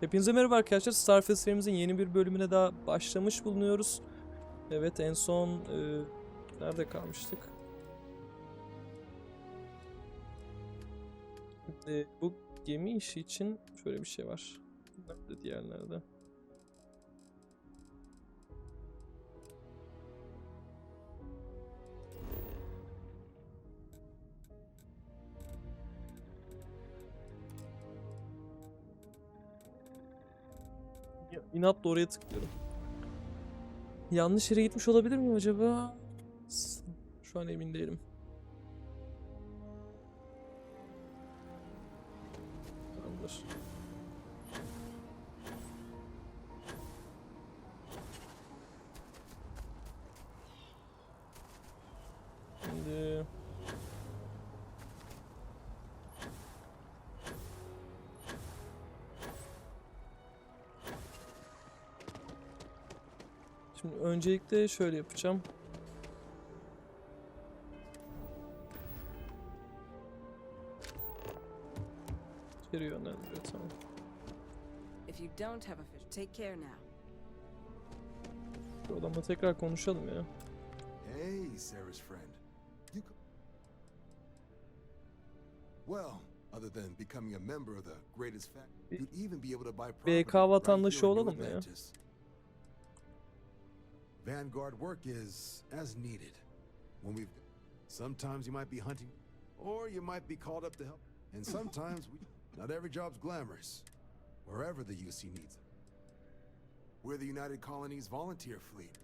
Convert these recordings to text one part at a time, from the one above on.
Hepinize merhaba arkadaşlar. Starfield serimizin yeni bir bölümüne daha başlamış bulunuyoruz. Evet, en son nerede kalmıştık? Bu gemi işi için şöyle bir şey var. Nerede diğerlerde? İnatla oraya tıklıyorum. Yanlış yere gitmiş olabilir miyim acaba? Şu an emin değilim. Tamamdır. Şimdi öncelikle şöyle yapacağım. Geri yönlendiriyor, tamam. If you don't have a fish, take care now. Bu adamla tekrar konuşalım ya. Hey, Sarah's friend. Well, other than becoming a member of the greatest family, you'd even be able to buy property BK vatandaşı right here in olalım New ya. Atlantis. Vanguard work is as needed. Sometimes you might be hunting, or you might be called up to help, and sometimes not every job's glamorous. Wherever the UC needs it. We're the United Colonies volunteer fleet.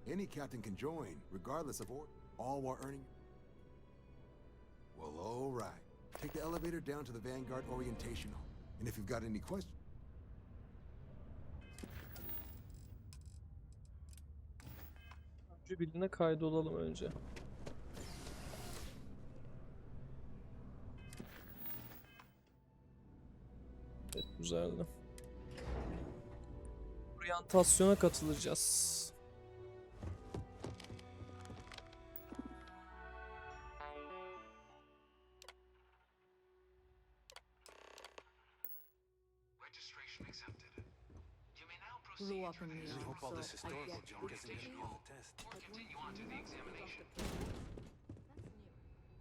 Any captain can join, regardless of order, all while earning. Well, all right. Take the elevator down to the Vanguard orientation hall, and if you've got any questions. Önce birine kaydolalım önce. Evet, güzeldi. Oryantasyona katılacağız. Grew up in the We hope all this so I historical get junk isn't getting on the test.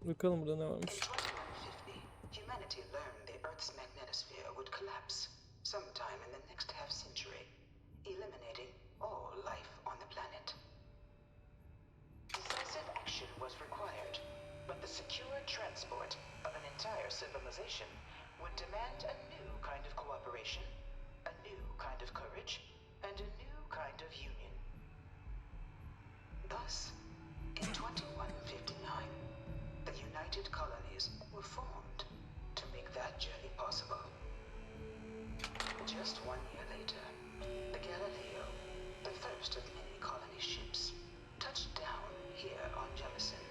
Bakalım burada ne varmış. In 2150, humanity learned the Earth's magnetosphere would collapse sometime in the next half century, eliminating all life on the planet. Decisive action was required, but the secure transport of an entire civilization would demand a new kind of cooperation, a new kind of courage, and a new kind of union. Thus, in 2159, the United Colonies were formed to make that journey possible. Just 1 year later, the Galileo, the first of many colony ships, touched down here on Jefferson,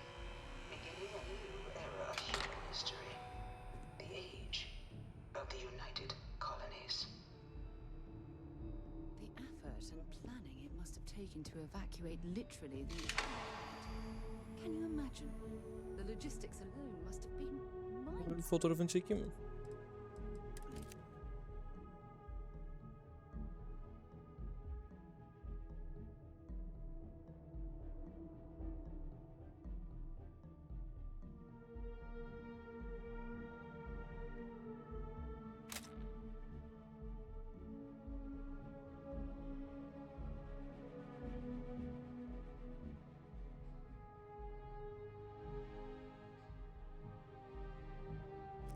beginning a new era of human history, the age of the United Colonies. The effort and planning it must have taken to evacuate literally the entire planet. Can you imagine? The logistics alone must have been Bir mind. fotoğrafını çekeyim mi?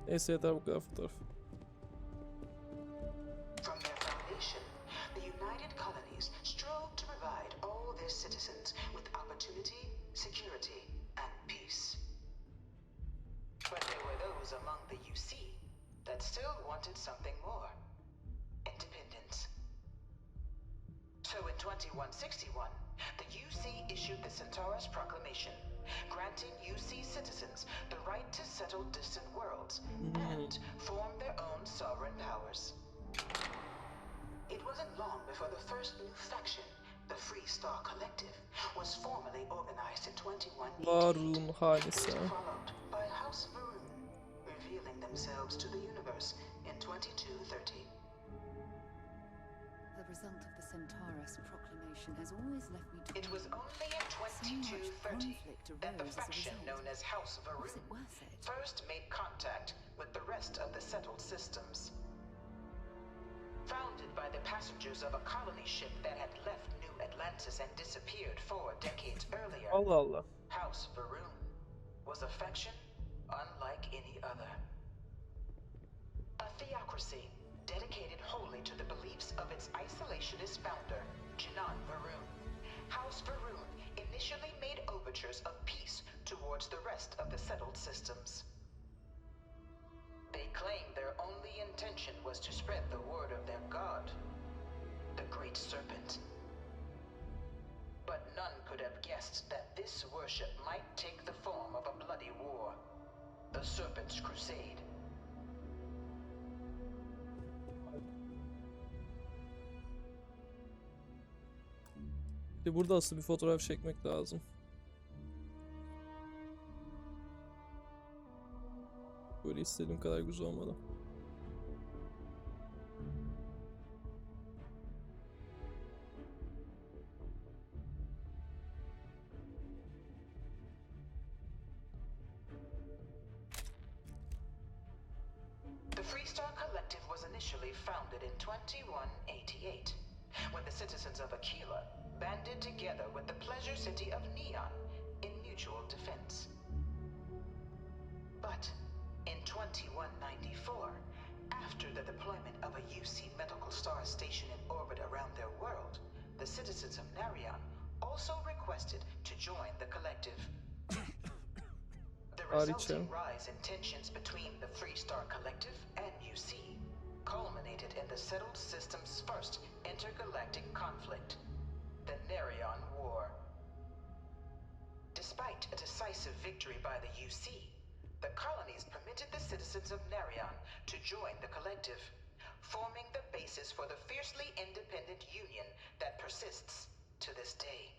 Neyse yeter bu kadar fotoğraf. From their foundation, the United Colonies strove to provide all their citizens with opportunity, security, and peace. But there were those among the UC that still wanted something more: independence. So in 2161, the UC issued the Centaurus Proclamation, granting UC citizens the right to settle distant worlds and form their own sovereign powers. It wasn't long before the first new faction, the Free Star Collective, was formally organized in 2188, Varun hanesi. followed by House Varun, revealing themselves to the universe in 2230. result of the Centaurus proclamation has always left me It was only in so much 2230 conflict that the arose as a faction result. known as House Was Varun it worth it? first made contact with the rest of the settled systems. Founded by the passengers of a colony ship that had left New Atlantis and disappeared 4 decades earlier, Allah Allah. House Varun was a faction unlike any other. A theocracy dedicated wholly to the beliefs of its isolationist founder, Jinan Varun. House Varun initially made overtures of peace towards the rest of the settled systems. They claimed their only intention was to spread the word of their god, the Great Serpent. But none could have guessed that this worship might take the form of a bloody war, the Serpent's Crusade. İşte burada asıl bir fotoğraf çekmek lazım. Böyle istediğim kadar güzel olmadı. The Freestar Collective was initially founded in 2188, when the citizens of Aquila banded together with the pleasure city of Neon in mutual defense. But in 2194, after the deployment of a UC medical star station in orbit around their world, the citizens of Narion also requested to join the collective. The resulting rise in tensions between the Freestar Collective and UC culminated in the settled system's first intergalactic conflict, the Narion War. Despite a decisive victory by the UC, the colonies permitted the citizens of Narion to join the collective, forming the basis for the fiercely independent union that persists to this day.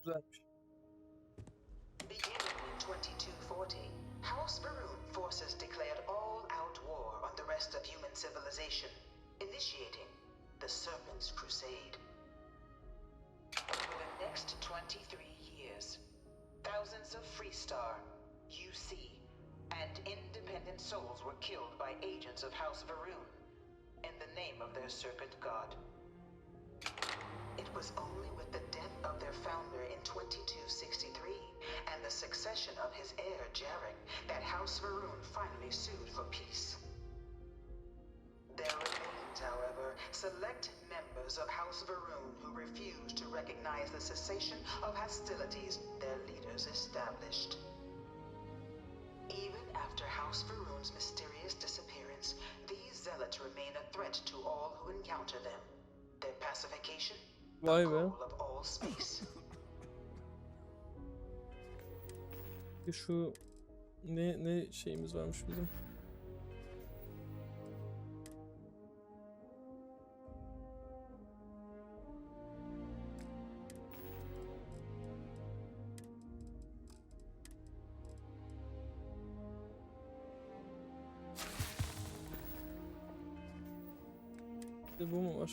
Güzelmiş. Beginning in 2240, House Varun forces declared all-out war on the rest of human civilization, initiating the Serpent's Crusade. Over the next 23 years, thousands of Freestar, UC, and independent souls were killed by agents of House Varun in the name of their serpent god. It was only with the death of their founder in 2263 and the succession of his heir, Jarek, that House Varun finally sued for peace. There remained, however, select members of House Varun who refused to recognize the cessation of hostilities their leaders established. Even after House Varun's mysterious disappearance, these zealots remain a threat to all who encounter them. Their pacification, Vay the be. goal of all space. Şu ne şeyimiz varmış bizim. Bir de bu mu var?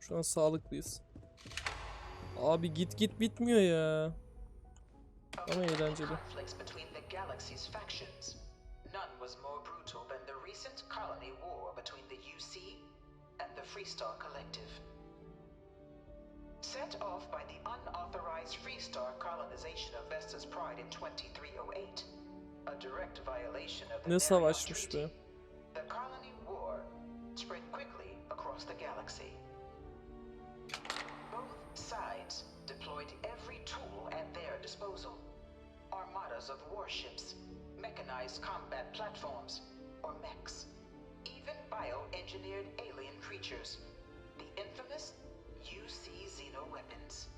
Şu an sağlıklıyız. Abi git bitmiyor ya. Ama eğlenceli. Conflicts between the galaxy's factions. None was more brutal than the recent colony war between the UC and the Freestar Collective. Set off by the unauthorized Freestar colonization of Vesta's Pride in 2308, a direct violation of the Ne Narion savaşmış Treaty, be. the colony war spread quickly across the galaxy. Both sides deployed every tool at their disposal. Armadas of warships, mechanized combat platforms, or mechs, even bioengineered alien creatures. The infamous weapons.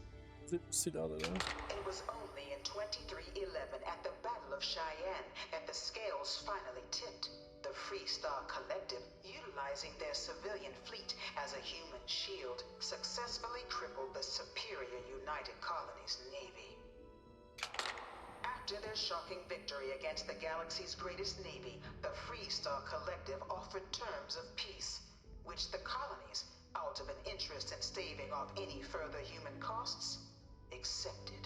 Silahları. It was only in 2311 at the Battle of Cheyenne that the scales finally tipped. The Free Star Collective, utilizing their civilian fleet as a human shield, successfully crippled the superior United Colonies Navy. After their shocking victory against the galaxy's greatest navy, the Free Star Collective offered terms of peace, which the colonies, out of an interest in staving off any further human costs, accepted.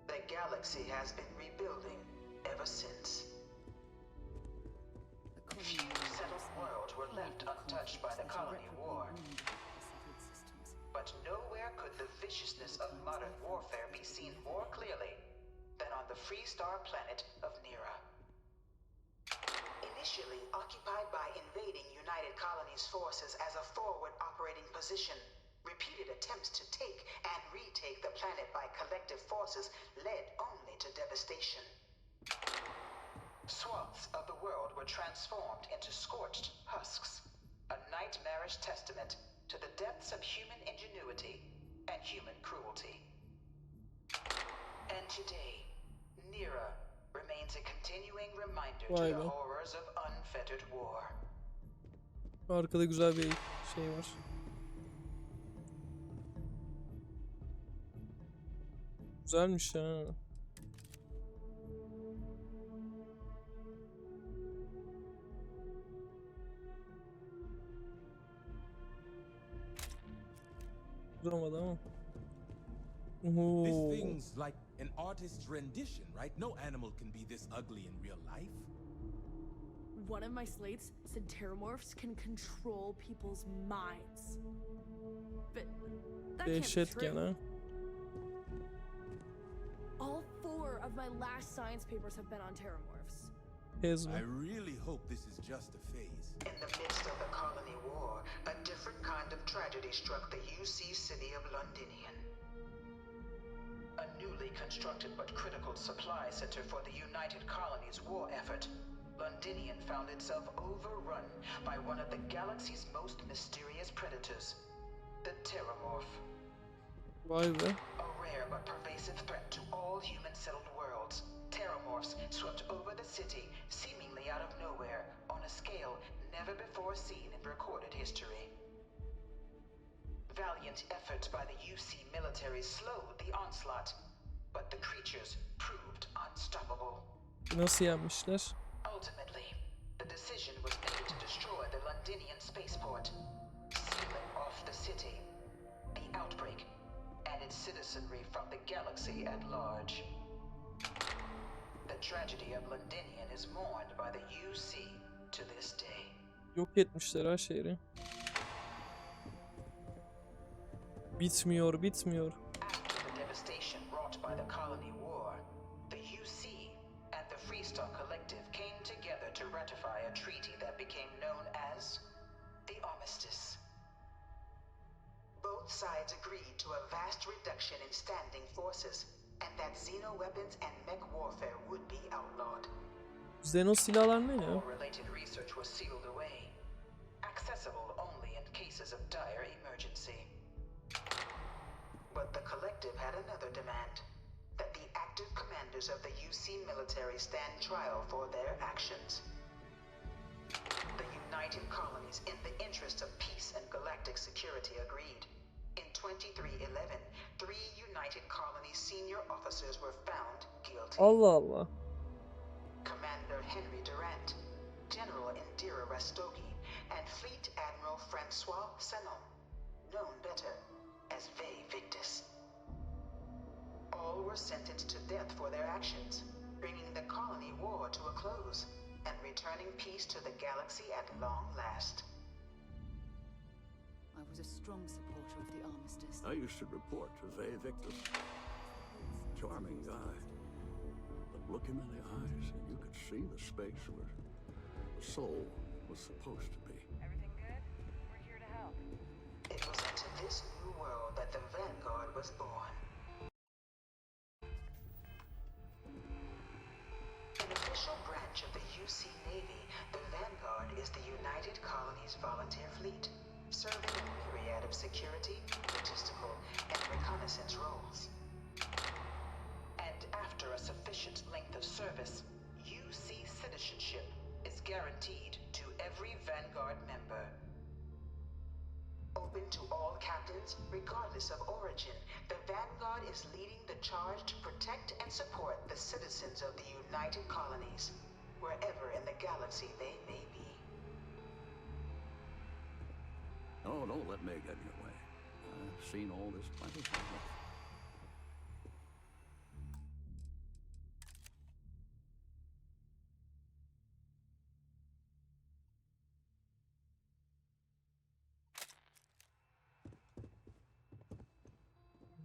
The galaxy has been rebuilding ever since. Few settled worlds were left untouched by the colony war. But nowhere could the viciousness of modern warfare be seen more clearly than on the Free Star planet of Nera. Initially occupied by invading United Colonies forces as a forward operating position, repeated attempts to take and retake the planet by collective forces led only to devastation. Swaths of the world were transformed into scorched husks, a nightmarish testament to the depths of human ingenuity and human cruelty. And today, Nera remains a continuing reminder to the horrors of unfettered war. Arkada güzel bir şey var. Güzelmiş ha. Duramadı ama. This Oo. thing's like an artist's rendition, right? No animal can be this ugly in real life. One of my slates said terramorphs can control people's minds. But that can't be Dehşet true. gene. All 4 of my last science papers have been on terramorphs. Hez I mi? really hope this is just a phase. In the midst of the colony war, a different kind of tragedy struck the UC city of Londinian. A newly constructed but critical supply center for the United Colonies war effort, Londinian found itself overrun by one of the galaxy's most mysterious predators, the Terramorph. Vay be. A rare but pervasive threat to all human-settled worlds, Terramorphs swept over the city, seemingly out of nowhere, on a scale never before seen in recorded history. Valiant efforts by the UC military slowed the onslaught, but the creatures proved unstoppable. Nasıl yenmişler? Ultimately, the decision was made to destroy the Londinian spaceport, sealing off the city, the outbreak, and its citizenry from the galaxy at large. The tragedy of Londinian is mourned by the UC to this day. Yok etmişler ha şehri. Bitmiyor, bitmiyor. After the devastation wrought by the colony war, the UC and the Free Star Collective came together to ratify a treaty that became known as the Armistice. Both sides agreed to a vast reduction in standing forces, and that xeno-weapons and mech warfare would be outlawed. Xeno silahlar ne ya? All related research was sealed away, accessible only in cases of dire emergency. But the collective had another demand, that the active commanders of the UC military stand trial for their actions. The United Colonies, in the interest of peace and galactic security, agreed. In 2311, 3 United Colonies senior officers were found guilty. Allah Allah. Commander Henry Durant, General Indira Rastogi, and Fleet Admiral Francois Sanon, known better as Ve Victus. All were sentenced to death for their actions, bringing the colony war to a close and returning peace to the galaxy at long last. I was a strong supporter of the armistice. I used to report to Ve Victus. Charming guy. But look him in the eyes and you could see the space where the soul was supposed to be. Everything good? We're here to help. It was into this new world that the Vanguard was born. An official branch of the UC Navy, the Vanguard is the United Colonies volunteer fleet, serving a myriad of security, logistical and reconnaissance roles. And after a sufficient length of service, UC citizenship is guaranteed to every Vanguard member. Open to all captains, regardless of origin, the Vanguard is leading the charge to protect and support the citizens of the United Colonies, wherever in the galaxy they may be. Oh, don't let me get in your way. I've seen all this plenty of times.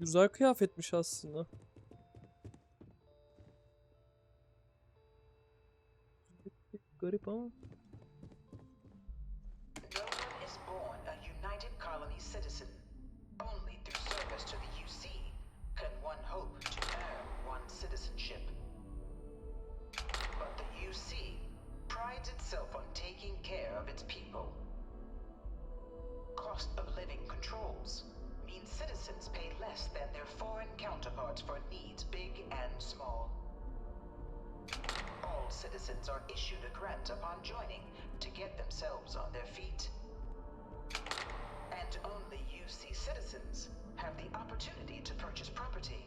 Güzel kıyafetmiş aslında. Garip ama. No one is born a United Colony citizen. Only through service to the UC can one hope to earn one's citizenship. But the UC prides itself on taking care of its people. Cost of living controls means citizens pay less than their foreign counterparts for needs big and small. All citizens are issued a grant upon joining to get themselves on their feet. And only UC citizens have the opportunity to purchase property,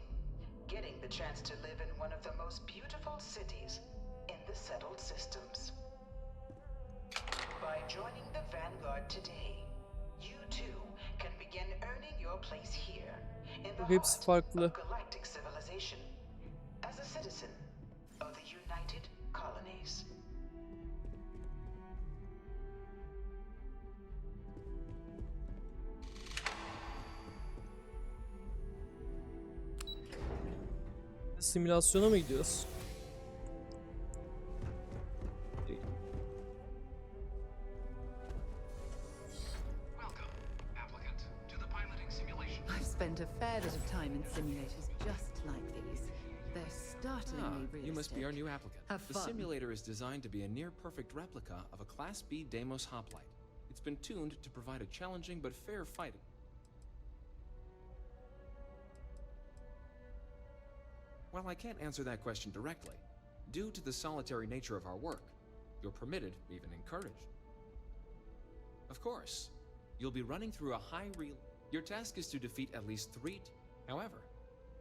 getting the chance to live in one of the most beautiful cities in the settled systems. By joining the Vanguard today, you too can begin earning your place here in the Hepsi heart farklı. of galactic civilization as a citizen of the United Colonies. Simülasyona mı gidiyoruz? Welcome, applicant, to the piloting simulation. I've spent a fair bit of time in simulators just like these. They're startlingly realistic. You must be our new applicant. Have The fun. simulator is designed to be a near-perfect replica of a Class B Deimos hoplite. It's been tuned to provide a challenging but fair fighting. While I can't answer that question directly, due to the solitary nature of our work, you're permitted, even encouraged. Of course, you'll be running through a high reel. Your task is to defeat at least 3. However,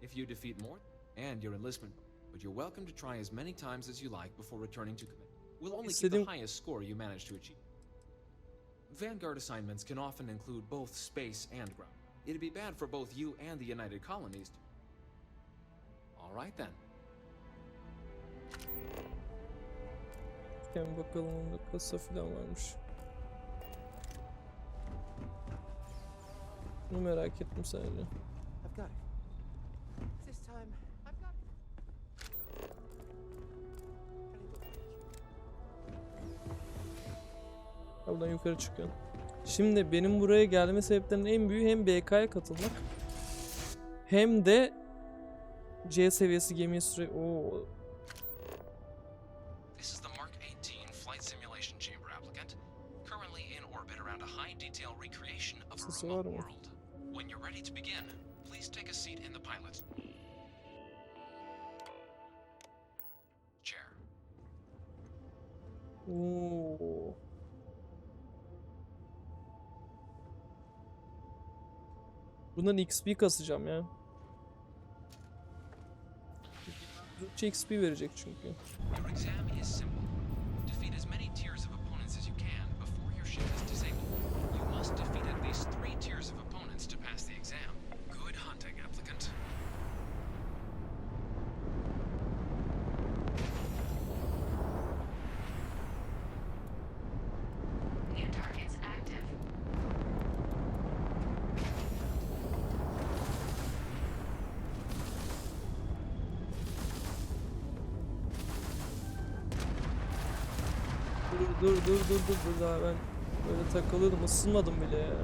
if you defeat more, and your enlistment, but you're welcome to try as many times as you like before returning to commit. We'll only keep the highest score you manage to achieve. Vanguard assignments can often include both space and ground. It'd be bad for both you and the United Colonies. All right then. Gel bakalım, onda kasa falan varmış. Bunu merak ettim sadece. I've got it. This time, I've got it. Buradan yukarı çıkıyor. Şimdi benim buraya gelme sebeplerinden en büyüğü hem BK'ya katılmak hem de C seviyesi gemiye Oo. This is the Mark 18 flight simulation chamber applicant, currently in orbit around a high detail recreation of a Sesi remote var mı? world. When you're ready to begin, please take a seat in the pilot's chair. Oo. Bundan XP kasacağım ya. Türkçe XP verecek çünkü. Your exam is simple. Defeat as many tiers of opponents as you can before your ship is disabled. You must defeat at least 3 tiers of opponents to pass the exam. Good hunting, applicant. New targets active. Dur daha ben böyle takılıyordum, ısınmadım bile ya.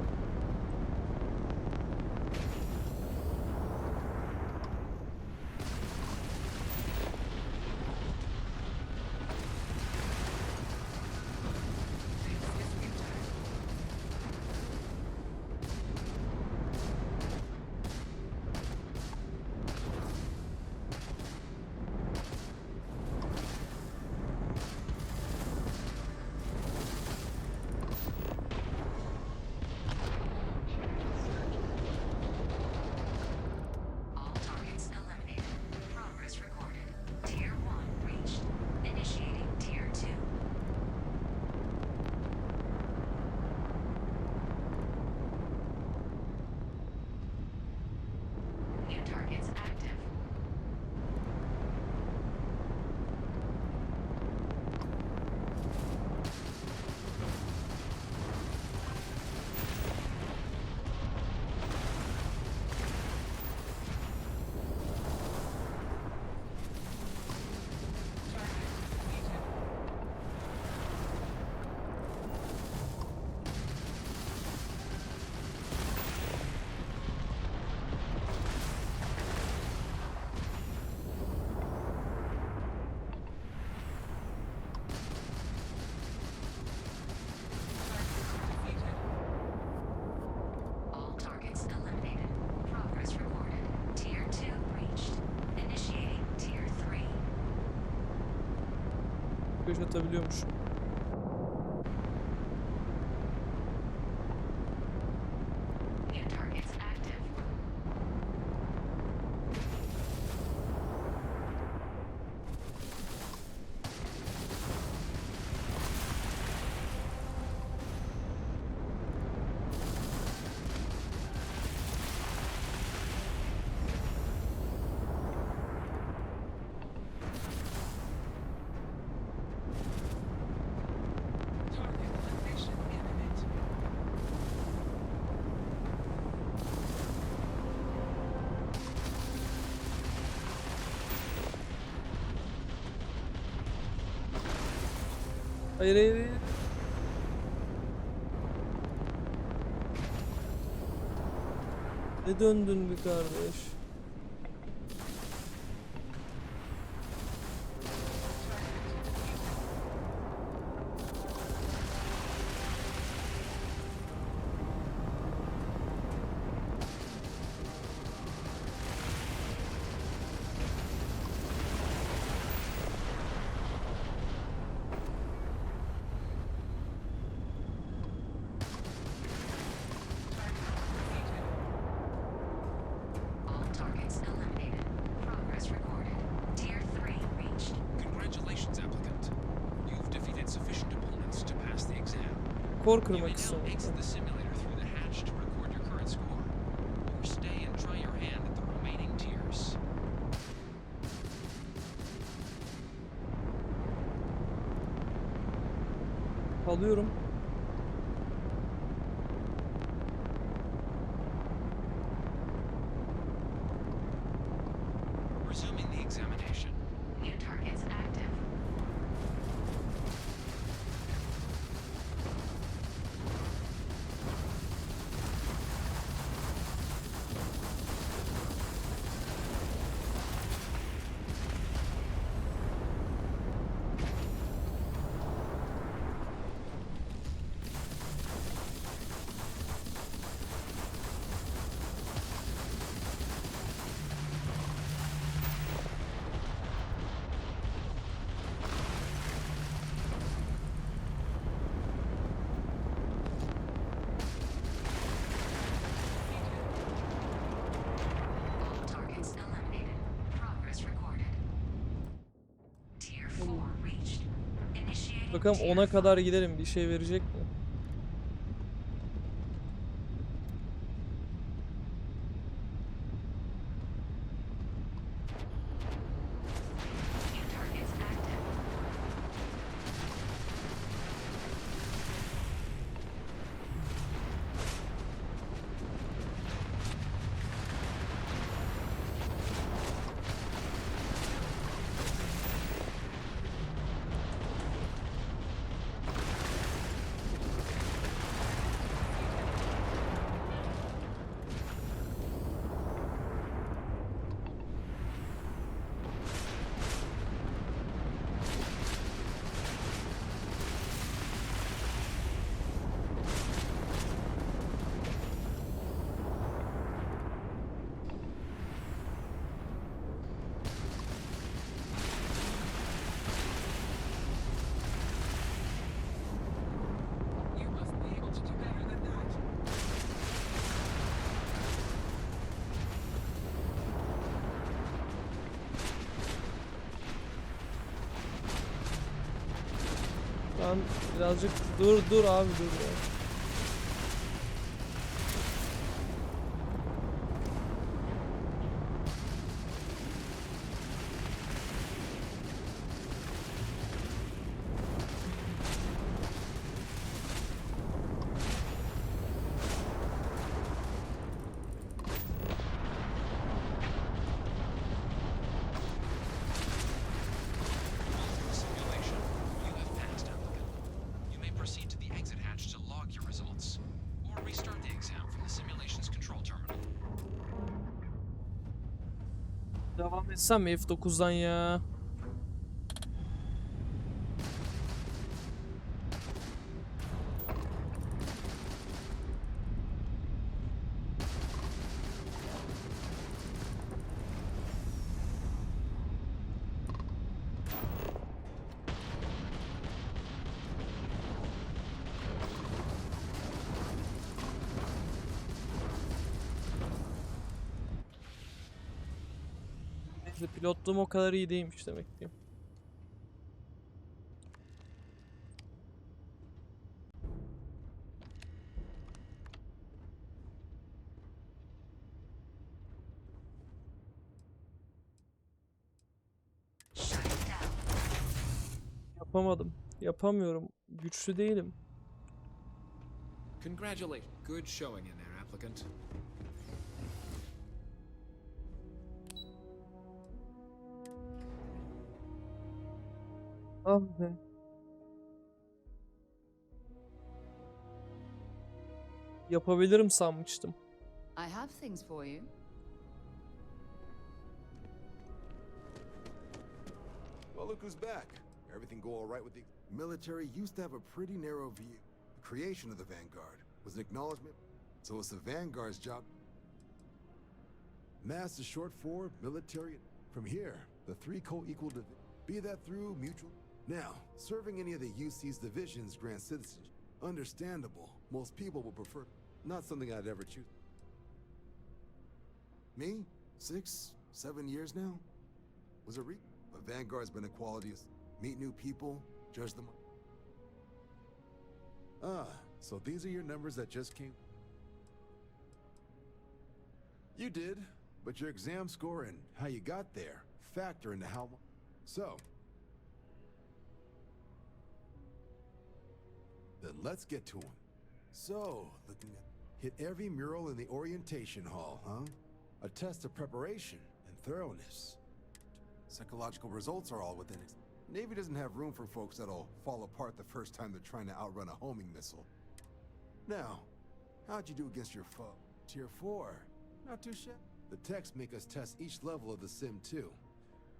yaşatabiliyormuşum. Hayır hayır hayır. Ne döndün bir kardeş? Congratulations, applicant. You've defeated sufficient opponents to pass the exam. Kor You may kırmak now istiyorum. exit the simulator through the hatch to record your current score, or stay and try your hand at the remaining tiers. Alıyorum. Resuming the examination. New targets active. All targets eliminated. Progress recorded. Tier 4 reached. Initiating Bakalım tier 10'a kadar gidelim. Bir şey verecek mi? New targets active. You must be able to do better than that. Ben birazcık dur abi dur ya. Simulation. You have passed, applicant. You may proceed to the exit hatch to log your results, or restart the exam from the simulation's control terminal. Devam etsem mi F9'dan ya? İşte pilotluğum o kadar iyi değilmiş demek ki. Yapamadım. Yapamıyorum. Güçlü değilim. Congratulations. Good showing in there, applicant. Ah be. Yapabilirim sanmıştım. I have things for you. Well, look who's back. Everything go all right with the military used to have a pretty narrow view. The creation of the Vanguard was an acknowledgement, so it's the Vanguard's job. Mass is short for military. From here, the three co-equal be that through mutual. Now, serving any of the UC's divisions grants citizenship. Understandable. Most people would prefer. Not something I'd ever choose. Me? 6, 7 years now? Was it But Vanguard's been a quality of meet new people, judge them. Ah, so these are your numbers that just came. You did, but your exam score and how you got there factor into how. So, then let's get to them. So, looking at hit every mural in the orientation hall, huh? A test of preparation and thoroughness. Psychological results are all within it. Navy doesn't have room for folks that'll fall apart the first time they're trying to outrun a homing missile. Now, how'd you do against your foe? Tier 4. Not too shabby. The texts make us test each level of the sim too.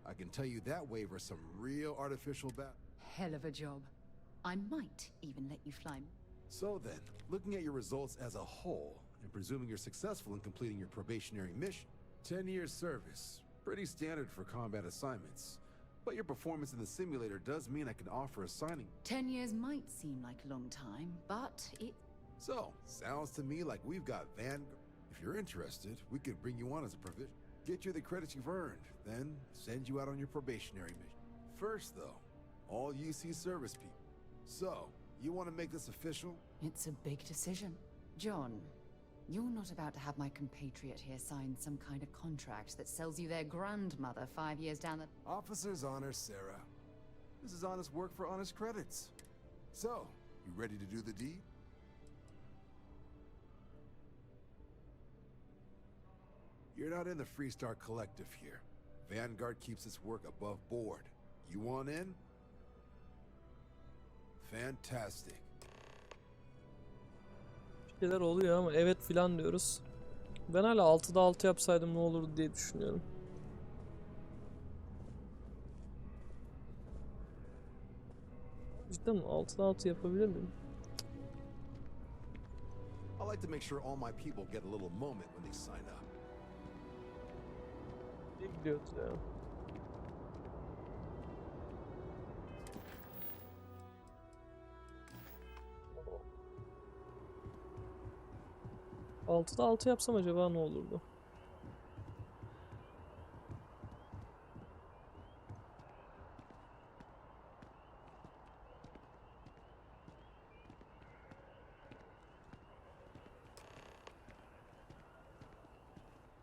I can tell you that waiver some real artificial Hell of a job. I might even let you fly. So then, looking at your results as a whole, and presuming you're successful in completing your probationary mission, 10 years service, pretty standard for combat assignments. But your performance in the simulator does mean I can offer a signing. 10 years might seem like a long time, but it... So, sounds to me like we've got Vanguard. If you're interested, we could bring you on as a provision. Get you the credits you've earned, then send you out on your probationary mission. First though, all UC service people. So, you want to make this official? It's a big decision. John, you're not about to have my compatriot here sign some kind of contract that sells you their grandmother 5 years down the... Officer's honor, Sarah. This is honest work for honest credits. So, you ready to do the deed? You're not in the Freestar Collective here. Vanguard keeps its work above board. You want in? Fantastic. Şeyler oluyor ama evet filan diyoruz. Ben hala 6'da 6 yapsaydım ne olurdu diye düşünüyorum. Cidden 6'da 6 yapabilir miyim? I like to make sure all my people get a little moment when they sign up. İyi gidiyoruz ya. Altıda 6 yapsam acaba ne olurdu?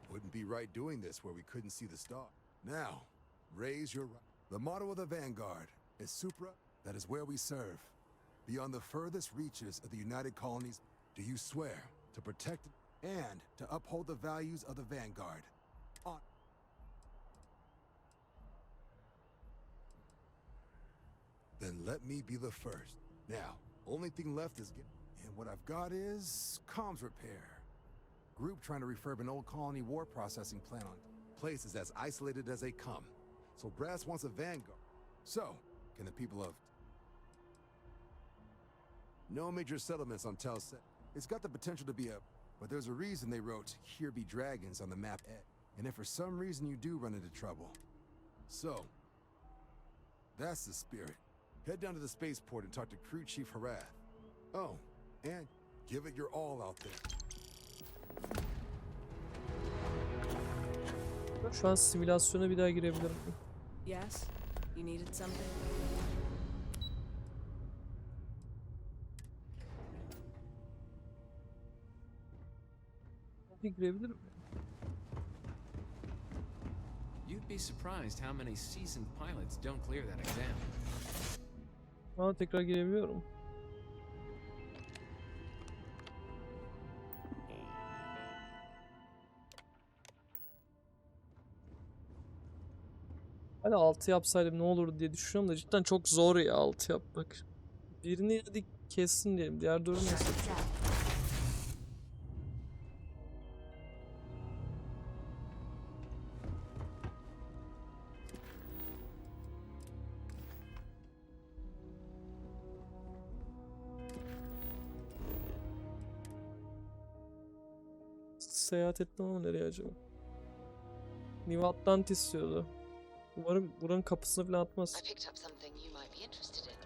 Wouldn't be right doing this where we couldn't see the star. Now, raise your right. The motto of the Vanguard is Supra, that is where we serve. Beyond the furthest reaches of the United Colonies, do you swear to protect and to uphold the values of the Vanguard? On. Then let me be the first. Now, only thing left is and what I've got is comms repair. Group trying to refurb an old colony war processing plant on places as isolated as they come. So Brass wants a Vanguard. So, can the people of... No major settlements on Telset. It's got the potential to be a... But there's a reason they wrote, "Here be dragons" on the map. And if for some reason you do run into trouble. So, that's the spirit. Head down to the spaceport and talk to Crew Chief Harath. Oh, and give it your all out there. Şu an simülasyona bir daha girebilirim. Yes? You needed something? Bir girebilirim. You'd be surprised how many seasoned pilots don't clear that exam. Aa, tekrar girebiliyorum. Hani 6 yapsaydım ne olur diye düşünüyorum da cidden çok zor ya 6 yapmak. Birini hadi kessin diyelim. Diğer 4'ü nasıl yapacağım? Seyahat ettim ama nereye acaba? New Atlantis diyordu. Umarım buranın kapısına falan atmaz. I picked up something you might be interested in.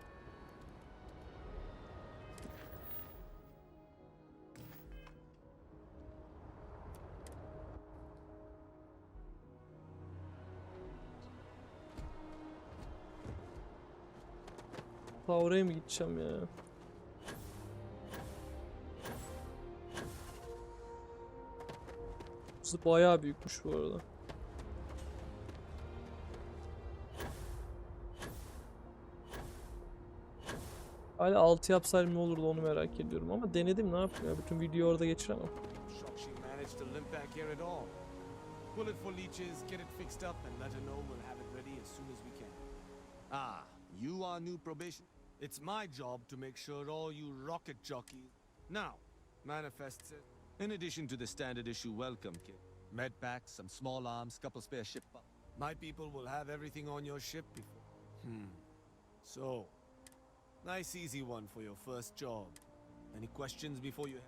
Ta oraya mı gideceğim ya? Burası bayağı büyükmüş bu arada. Hala 6 yapsaydım ne olurdu onu merak ediyorum ama denedim, ne yapayım ya, bütün videoyu orada geçiremem. Shocked she managed to limp back here at all. Pull it for leeches, get it fixed up, and let her know we'll have it ready as soon as we can. Ah, you are new probation. It's my job to make sure all you rocket jockeys. Now, manifest says, in addition to the standard issue welcome kit, med packs, some small arms, couple spare ship parts. My people will have everything on your ship before. So, nice easy one for your first job. Any questions before you?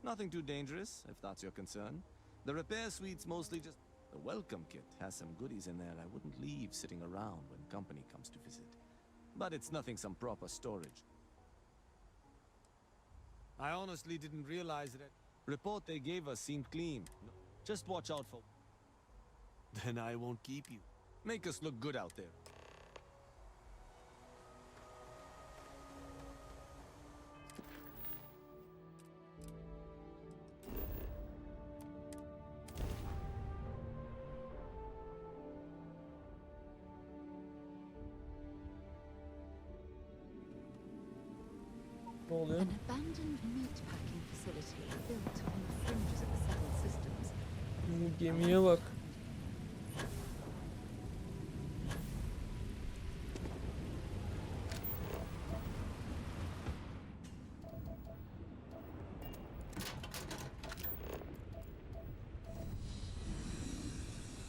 Nothing too dangerous, if that's your concern. The repair suite's mostly just... The welcome kit has some goodies in there I wouldn't leave sitting around when company comes to visit. But it's nothing some proper storage. I honestly didn't realize that... Report they gave us seemed clean. Just watch out for... Then I won't keep you. Make us look good out there. Ne oluyor? An abandoned meat packing facility built on the fringes of the settled systems. Bu gemiye bak.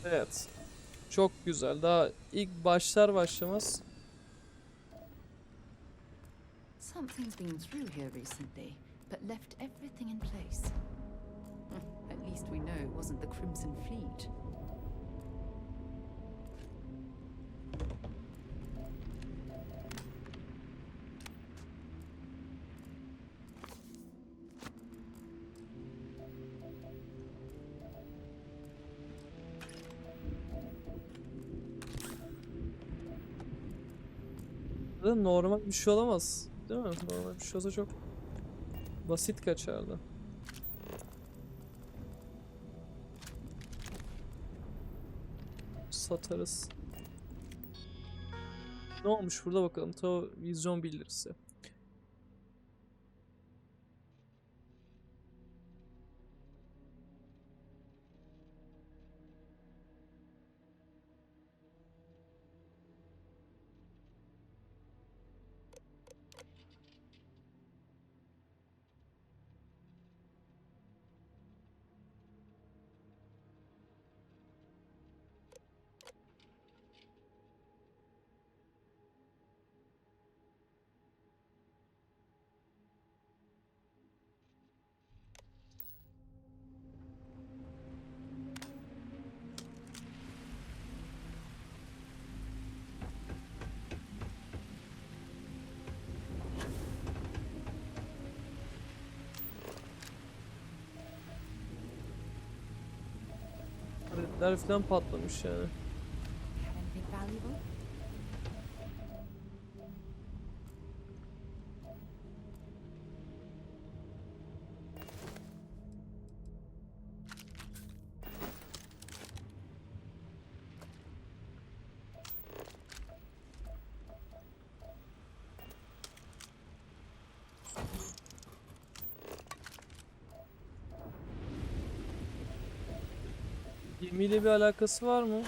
Evet. Çok güzel. Daha ilk başlar başlamaz. Something's been through here recently, but left everything in place. At least we know it wasn't the Crimson Fleet. Normal bir şey olamaz. Değil mi? Normal bir şey olsa çok basit kaçardı. Satarız. Ne olmuş burada bakalım. Vizyon bildirisi. Çelikler falan patlamış yani. Have anything valuable? Gemiyle bir alakası var mı?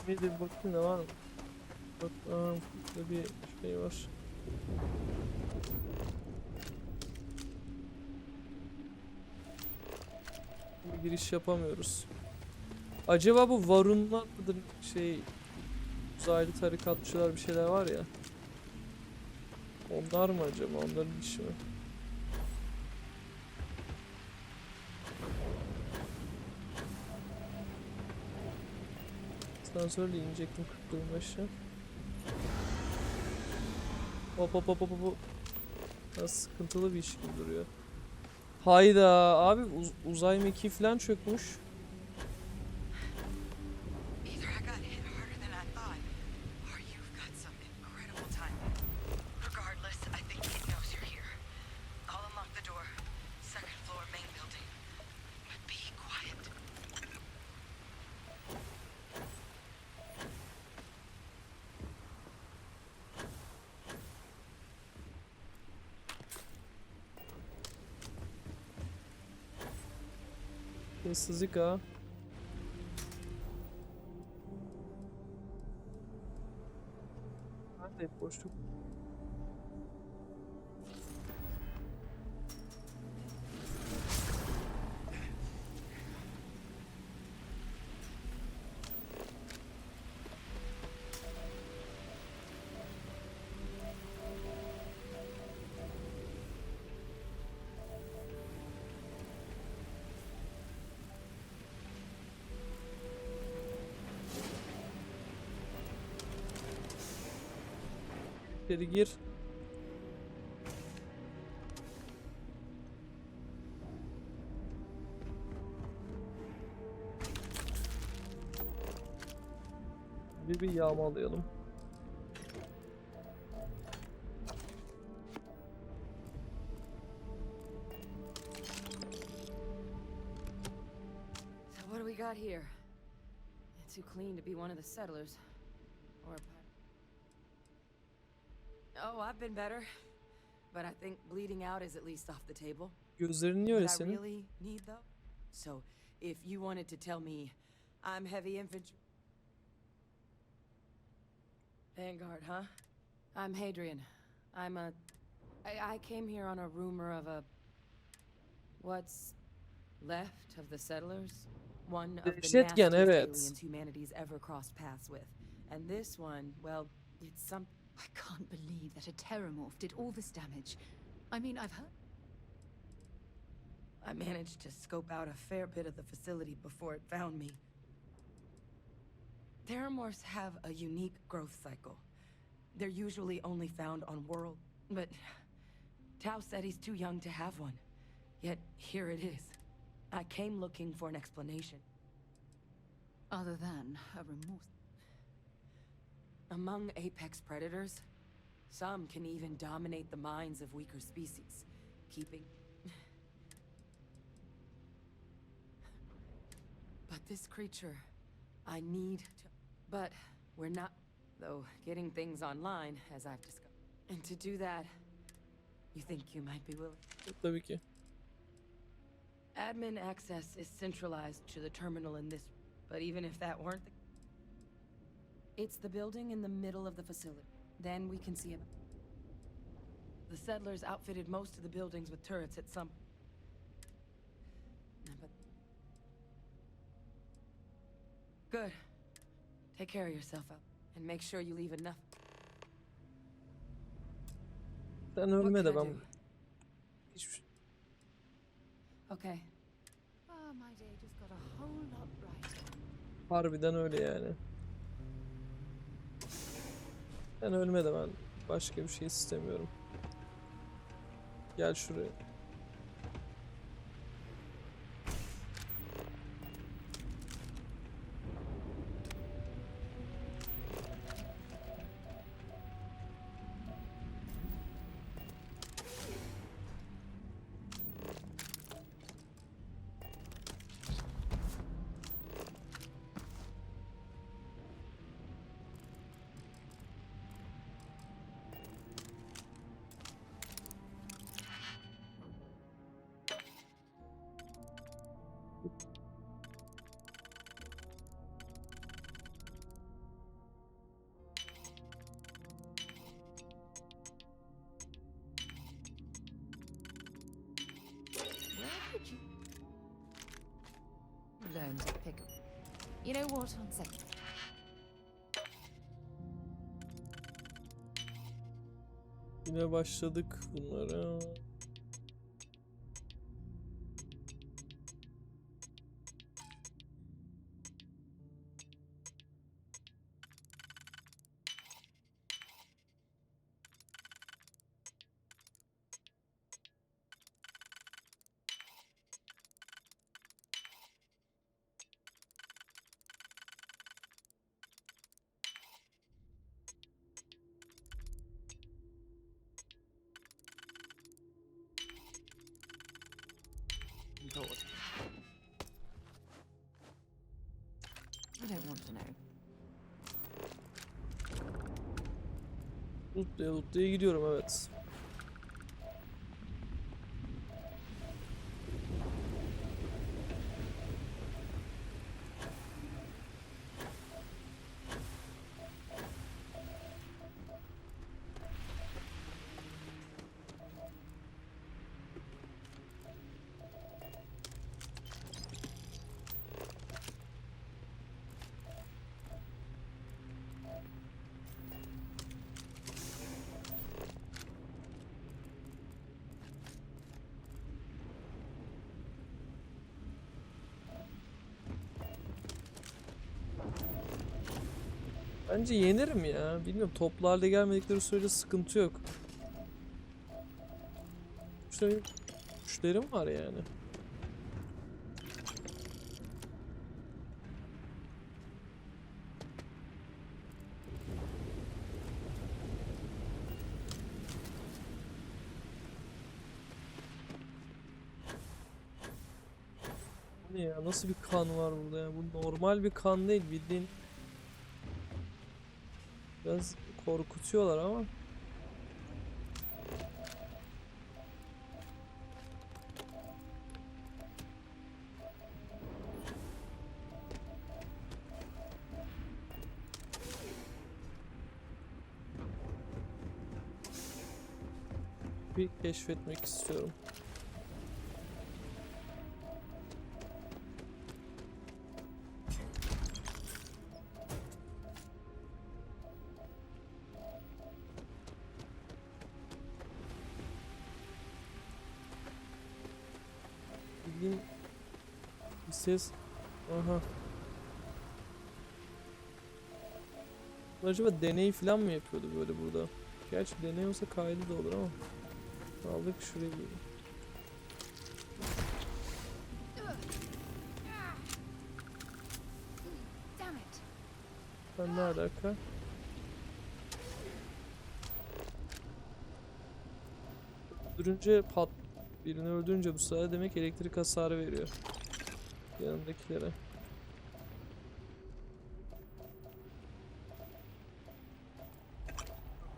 Gemiyle bir bakayım ne var mı? Bak, burada bir şey var. Giriş yapamıyoruz. Acaba bu Varunlar mıdır? Şey, uzaylı tarikatçılar bir şeyler var ya. Onlar mı acaba? Onların işi mi? Asansörle inecektim 45'e. Hop hop hop hop hop. Biraz sıkıntılı bir iş gibi duruyor. Hayda abi uzay mekiği falan çökmüş. Either I got hit harder than I thought, or you've got some incredible timing. Regardless, I think it knows you're here. I'll unlock the door. Second floor, main building. But be quiet. Sessizlik ha. Nerede boşluk? İçeri gir. Bir yağmalayalım. So what do we got here? Too clean to be one of the settlers. Or a Oh, I've been better. But I think bleeding out is at least off the table. Gözlerin niye öyle What I senin? really need though? So, if you wanted to tell me I'm heavy infantry Vanguard, huh? I'm Hadrian. I came here on a rumor of a what's left of the settlers? One of the Dehşetgen, nastiest evet. aliens humanity's ever crossed paths with. And this one, well, it's some I can't believe that a terramorph did all this damage. I mean, I've heard. I managed to scope out a fair bit of the facility before it found me. Terramorphs have a unique growth cycle. They're usually only found on world, but Tao said he's too young to have one. Yet here it is. I came looking for an explanation. Other than a remorse. Among apex predators, some can even dominate the minds of weaker species, keeping... But this creature, I need to... But we're not, though, getting things online, as I've discovered. And to do that, you think you might be willing? Tabii ki. Admin access is centralized to the terminal in this... But even if that weren't the... It's the building in the middle of the facility. Then we can see it. The settlers outfitted most of the buildings with turrets at some... But... Good. Take care of yourself out. And make sure you leave enough. Sen ölme de can I ben... do? Hiçbir şey... Okay. Oh, my day just got a whole lot brighter. Harbiden öyle yani. Ben ölme de ben başka bir şey istemiyorum. Gel şuraya. Where did you learn to pick up? You know what? On second. Yine başladık bunlara. Lord. I don't want to know. Lootluya gidiyorum, evet. Bence yenirim ya. Bilmiyorum, toplu halde gelmedikleri sürece sıkıntı yok. Kuşlarım var yani. Ne ya, nasıl bir kan var burada ya? Bu normal bir kan değil, bildiğin. Biraz korkutuyorlar ama. Bir keşfetmek istiyorum. Bildiğin bir ses. Aha. Acaba deney falan mı yapıyordu böyle burada? Gerçi deney olsa kaydı da olur ama. Aldık şuraya bir. Ben ne alaka? Birini öldürünce bu sefer demek elektrik hasarı veriyor yanındakilere.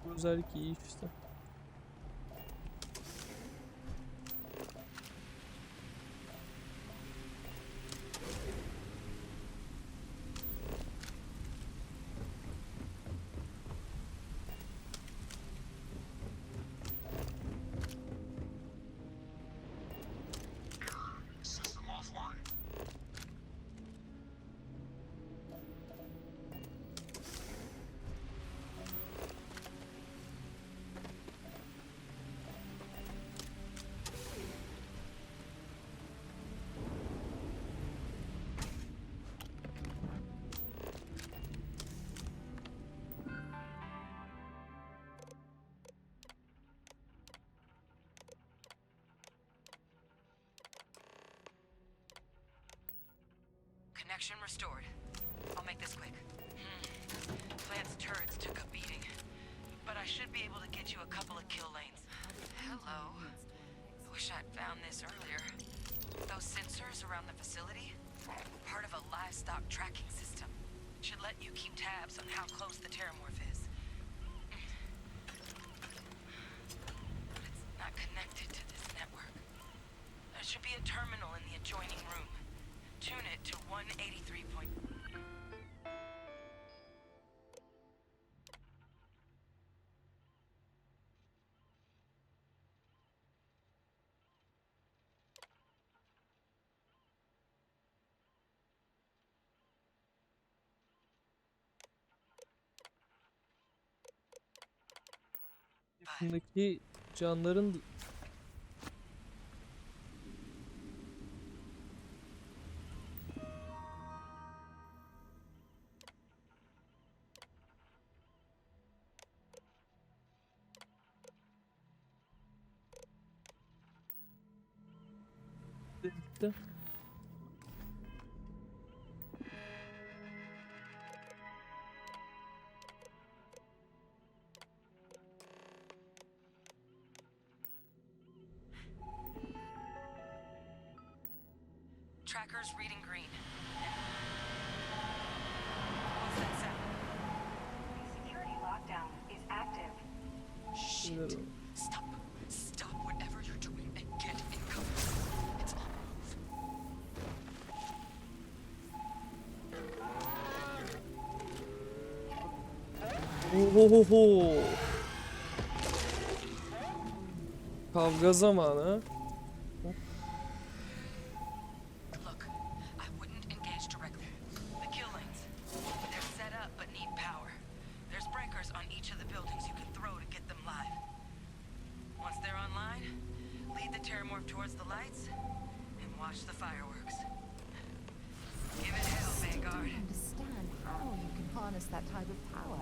Bu özellik iyi işte. Traction restored. I'll make this quick. Plant's turrets took a beating, but I should be able to get you a couple of kill lanes. Hello. Wish I'd found this earlier. Those sensors around the facility? Part of a livestock tracking system. Should let you keep tabs on how close the terramorph is. But it's not connected to this network. There should be a terminal in the adjoining room. Tune it to 183. Bundaki canların bitti. Tracker's reading green. What's that sound? The security lockdown is active. Shit. Stop. Stop whatever you're doing and get in cover. It's on move. Ohohoho. Kavga zamanı. Look, I wouldn't engage directly. The kill lanes. They're set up but need power. There's breakers on each of the buildings you can throw to get them live. Once they're online, lead the terramorph towards the lights and watch the fireworks. Give it hell, I Vanguard. don't understand how you can harness that type of power.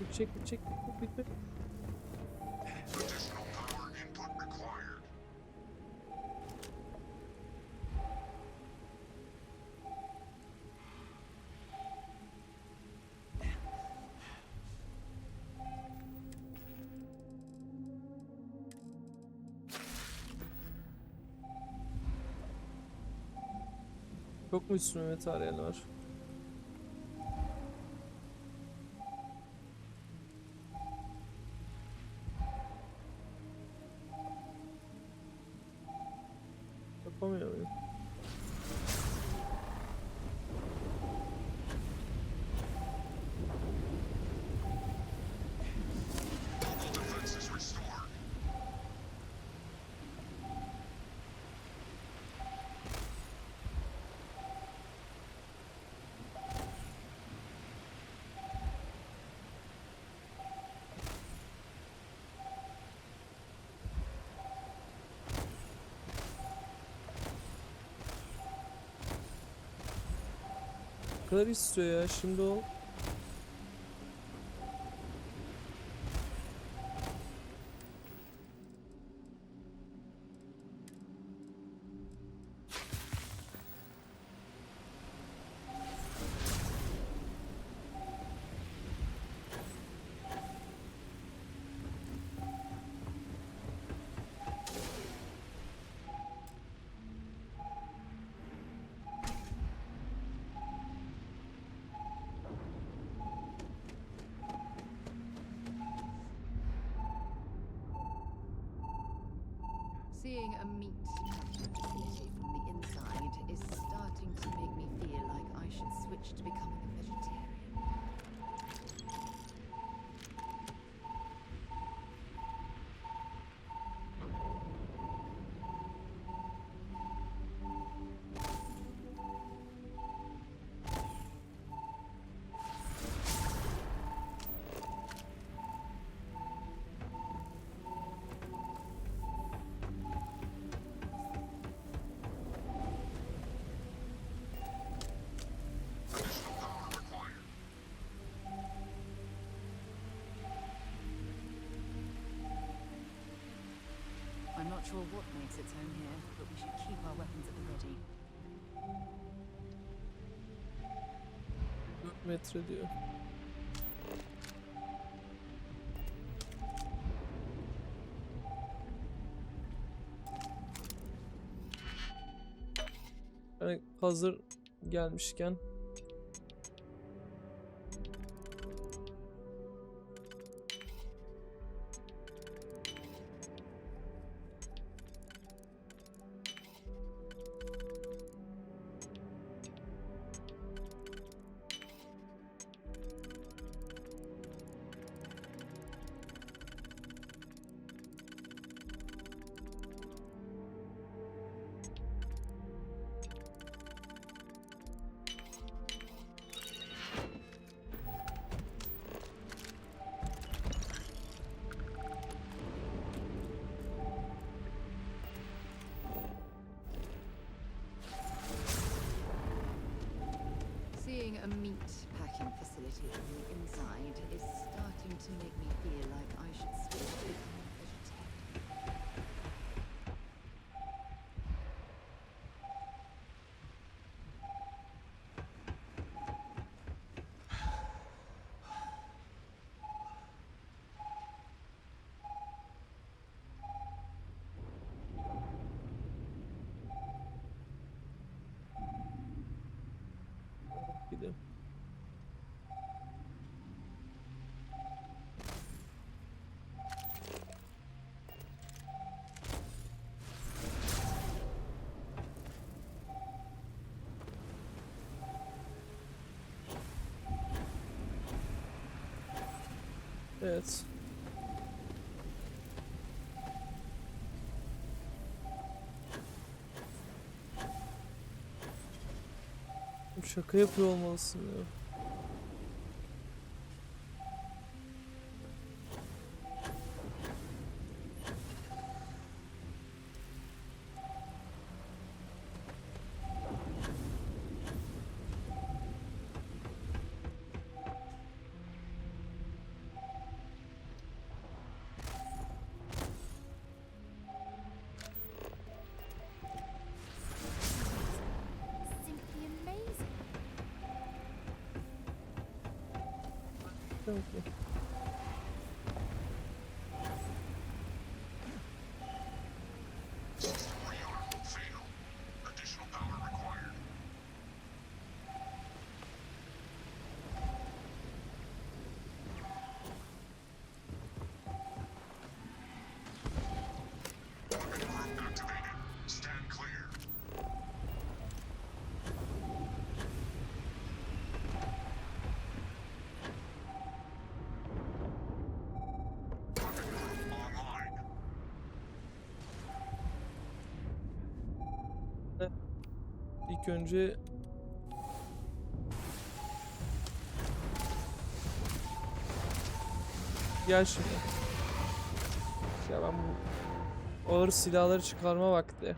Çek. Additional power input required. Çok mu üstüne materyal var? Yapamıyor muyum? Local defenses restored. Ne kadar istiyor ya şimdi o. Seeing a meat facility from the inside is starting to make me feel like I should switch to becoming a vegetarian. sure what makes its home here, but we should keep our weapons at the ready. 4 metre diyor. Yani hazır gelmişken Seeing a meat packing facility from the inside is starting to make me feel like I should switch to becoming a vegetarian. gidelim. Evet. Şaka yapıyor olmalısın ya. Simply amazing. Okay. İlk önce gel şimdi. Ya ben bu ağır silahları çıkarma vakti.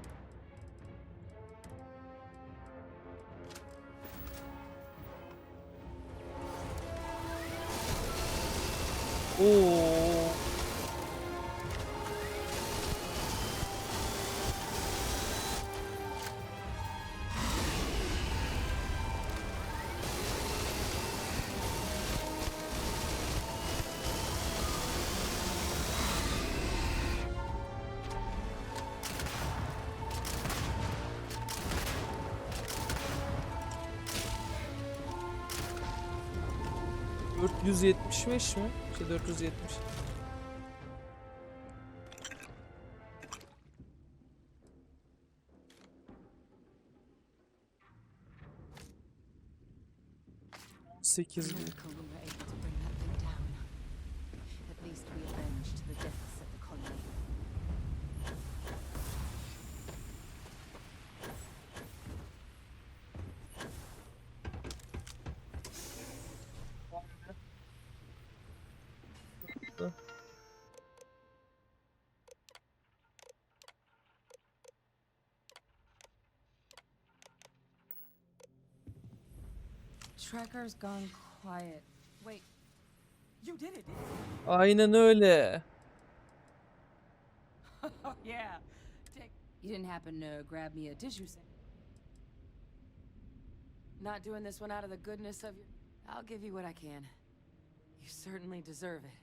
Oo. ...475 mi? 470. Sekiz bin. Miracle we were able to bring that thing down. At least we avenged the deaths of the colony. Tracker's gone quiet. Wait, You did it, didn't Aynen öyle. you? Yeah. You didn't happen to grab me a tissue set? Not doing this one out of the goodness of your... I'll give you what I can. You certainly deserve it.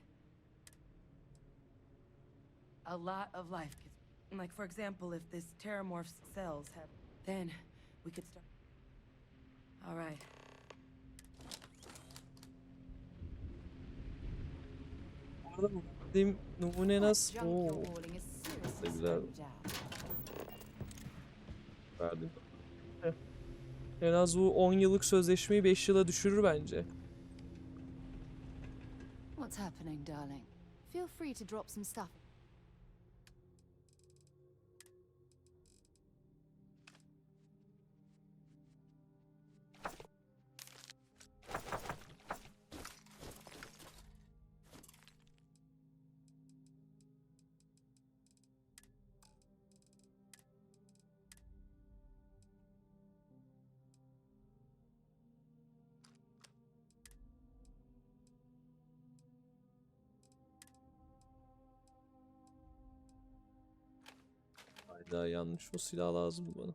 A lot of life gets... Like, for example, if this terramorph's cells have... Then we could start... All right. Bu arada bu verdiğim numune nasıl? Junk Oo. you're hauling is seriously Güzel. slowing you down. Verdim. Heh. En az bu 10 yıllık sözleşmeyi 5 yıla düşürür bence. What's happening, darling? Feel free to drop some stuff. Hayda, yanlış. O silah lazım bana.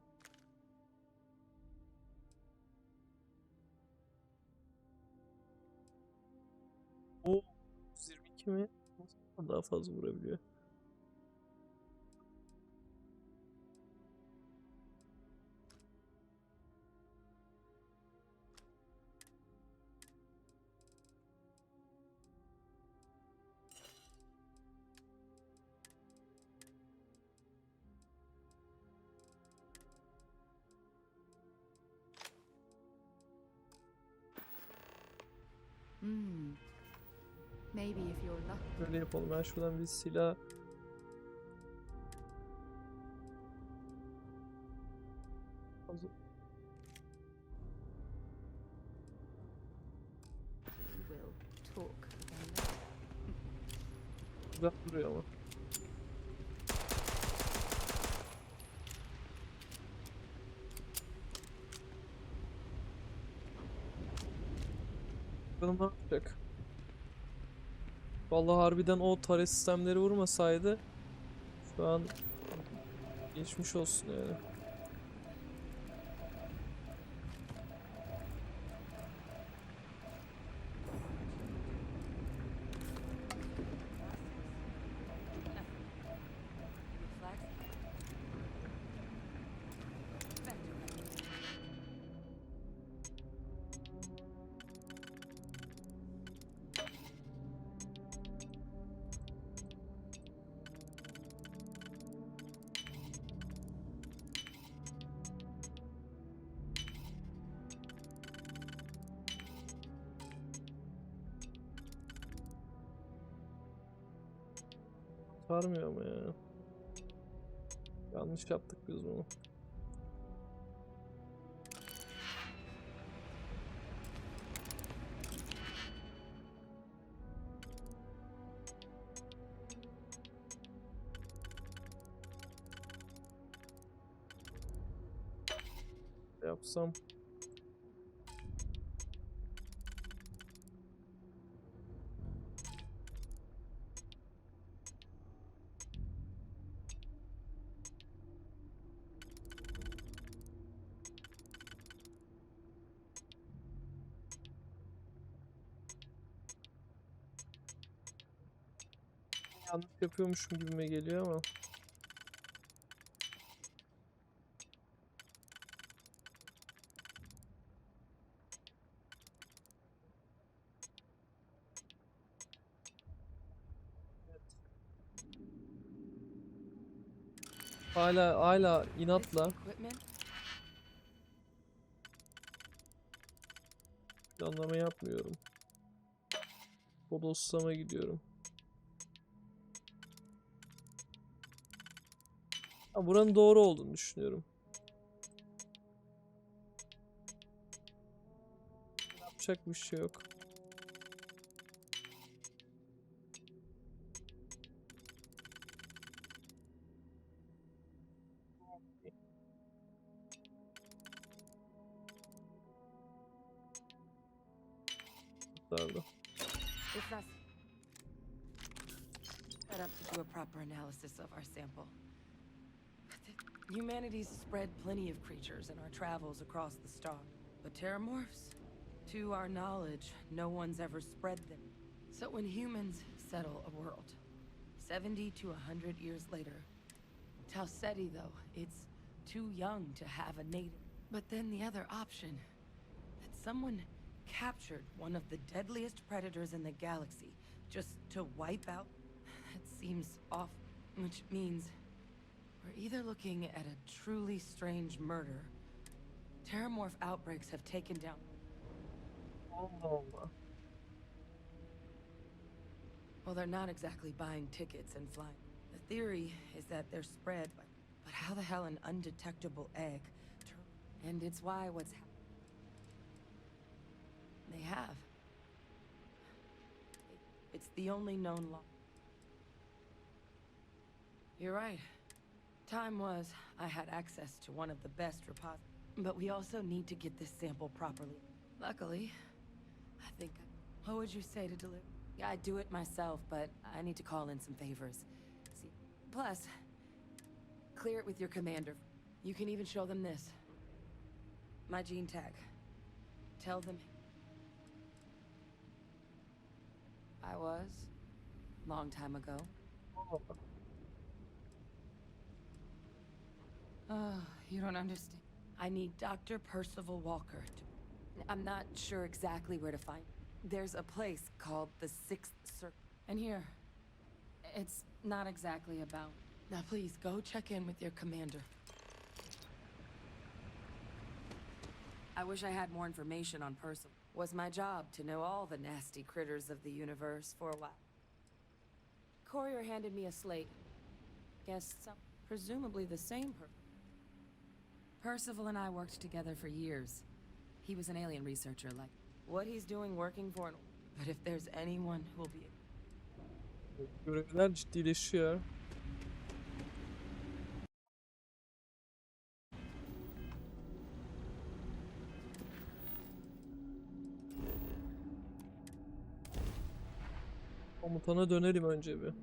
O 122 mi? Nasıl daha fazla vurabiliyor? Maybe if you're lucky. Böyle yapalım. Ben şuradan bir silah... Hazır. We will talk again later. Güzel duruyor ama. Bakalım ne yapacak? Vallahi harbiden o taret sistemleri vurmasaydı şu an geçmiş olsun yani. Sarmıyor ama ya. Yanlış yaptık biz bunu. Yapsam. Yanlış yapıyormuşum gibime geliyor ama. Hala inatla planlama yapmıyorum. Bodoslama gidiyorum. Ha, buranın doğru olduğunu düşünüyorum. Yapacak bir şey yok. Kurtardı. It's not set up to do a proper analysis of our sample. Humanity's spread plenty of creatures in our travels across the star. But terramorphs? To our knowledge, no one's ever spread them. So when humans settle a world, 70 to 100 years later, Talseti, though, it's too young to have a native. But then the other option, that someone captured one of the deadliest predators in the galaxy just to wipe out, that seems off. Which means we're either looking at a truly strange murder. Terramorph outbreaks have taken down. Oh. Well, they're not exactly buying tickets and flying. The theory is that they're spread, but how the hell an undetectable egg? And it's why what's happening. They have. It's the only known law. You're right. Time was, I had access to one of the best repositories. But we also need to get this sample properly. Luckily, I think... What would you say to deliver? Yeah, I'd do it myself, but I need to call in some favors. See, plus, clear it with your commander. You can even show them this. My gene tag. Tell them... I was. Long time ago. Oh, you don't understand. I need Dr. Percival Walker to... I'm not sure exactly where to find... There's a place called the Sixth Circle. And here, it's not exactly about... Now please, go check in with your commander. I wish I had more information on Percival. Was my job to know all the nasty critters of the universe for a while. Courier handed me a slate. Guess some... Presumably the same person. Percival and I worked together for years. He was an alien researcher, like what he's doing working for... But if there's anyone who will be... Görevler ciddileşiyor. Komutana dönelim önce bir.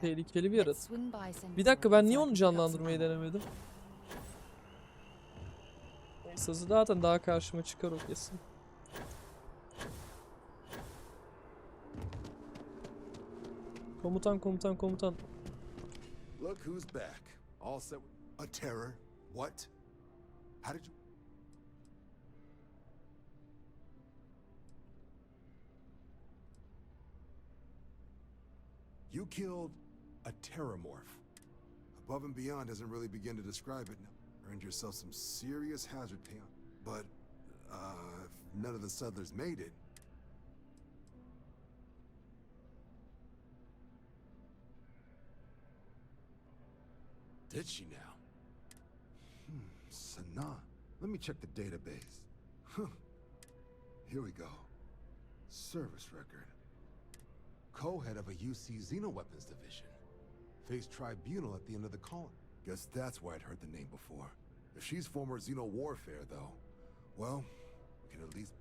Tehlikeli bir yaratık. Bir dakika, ben niye onu canlandırmayı denemedim? Neyse, zaten daha karşıma çıkar o kesin. Komutan, komutan, komutan. Look who's back. All set. A terror? What? How did you... You killed a terramorph. Above and beyond doesn't really begin to describe it. Earned yourself some serious hazard pay on. But, if none of the settlers made it... Did she now? Sana. Let me check the database. Here we go. Service record. Co-head of a UC Xenoweapons division. Faced tribunal at the end of the colony. Guess that's why I'd heard the name before. If she's former Xeno warfare, though, well, we can at least...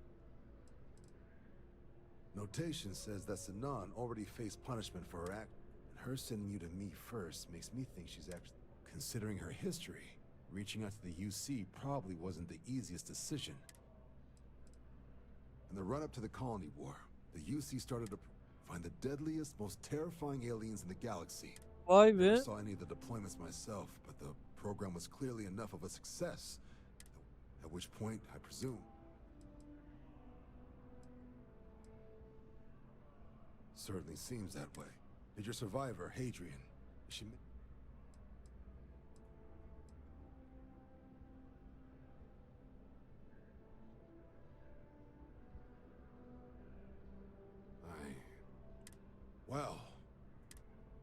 Notation says that Sanan already faced punishment for her act, and her sending you to me first makes me think she's actually... Considering her history, reaching out to the UC probably wasn't the easiest decision. In the run-up to the Colony War, the UC started to find the deadliest, most terrifying aliens in the galaxy. Vay I never be. saw any of the deployments myself, but the program was clearly enough of a success. At which point, I presume... Certainly seems that way. Did your survivor, Hadrian, is she... Well,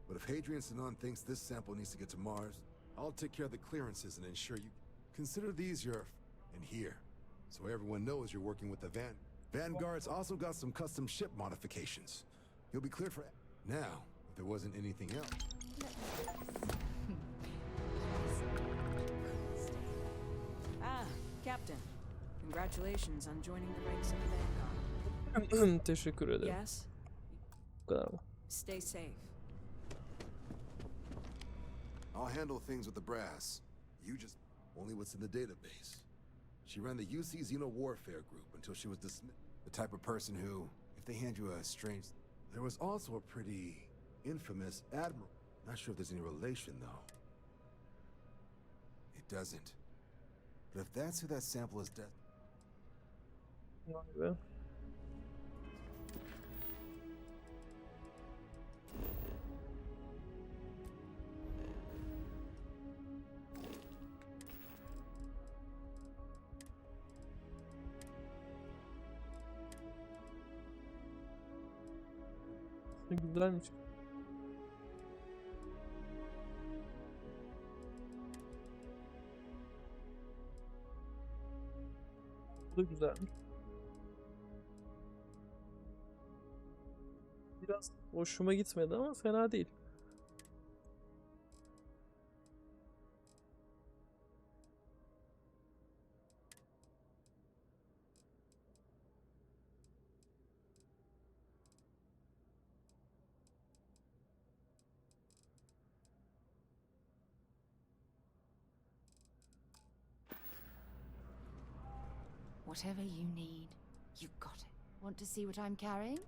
but if Hadrian Sanan thinks this sample needs to get to Mars, I'll take care of the clearances and ensure you... Consider these your... in here, so everyone knows you're working with the Vanguard's also got some custom ship modifications. You'll be cleared for... Now, if there wasn't anything else... Ah, Captain. Congratulations on joining the ranks of the Vanguard. Teşekkür ederim. Yes, Bu kadar mı? stay safe. I'll handle things with the brass. You just only what's in the database. She ran the UC Xeno Warfare Group until she was dismissed. The type of person who, if they hand you a strange... There was also a pretty infamous admiral. Not sure if there's any relation, though. It doesn't. But if that's who that sample is dead... Vay be. Güzelmiş. Bu da güzelmiş. Biraz hoşuma gitmedi ama fena değil. Whatever you need, you got it. Want to see what I'm carrying?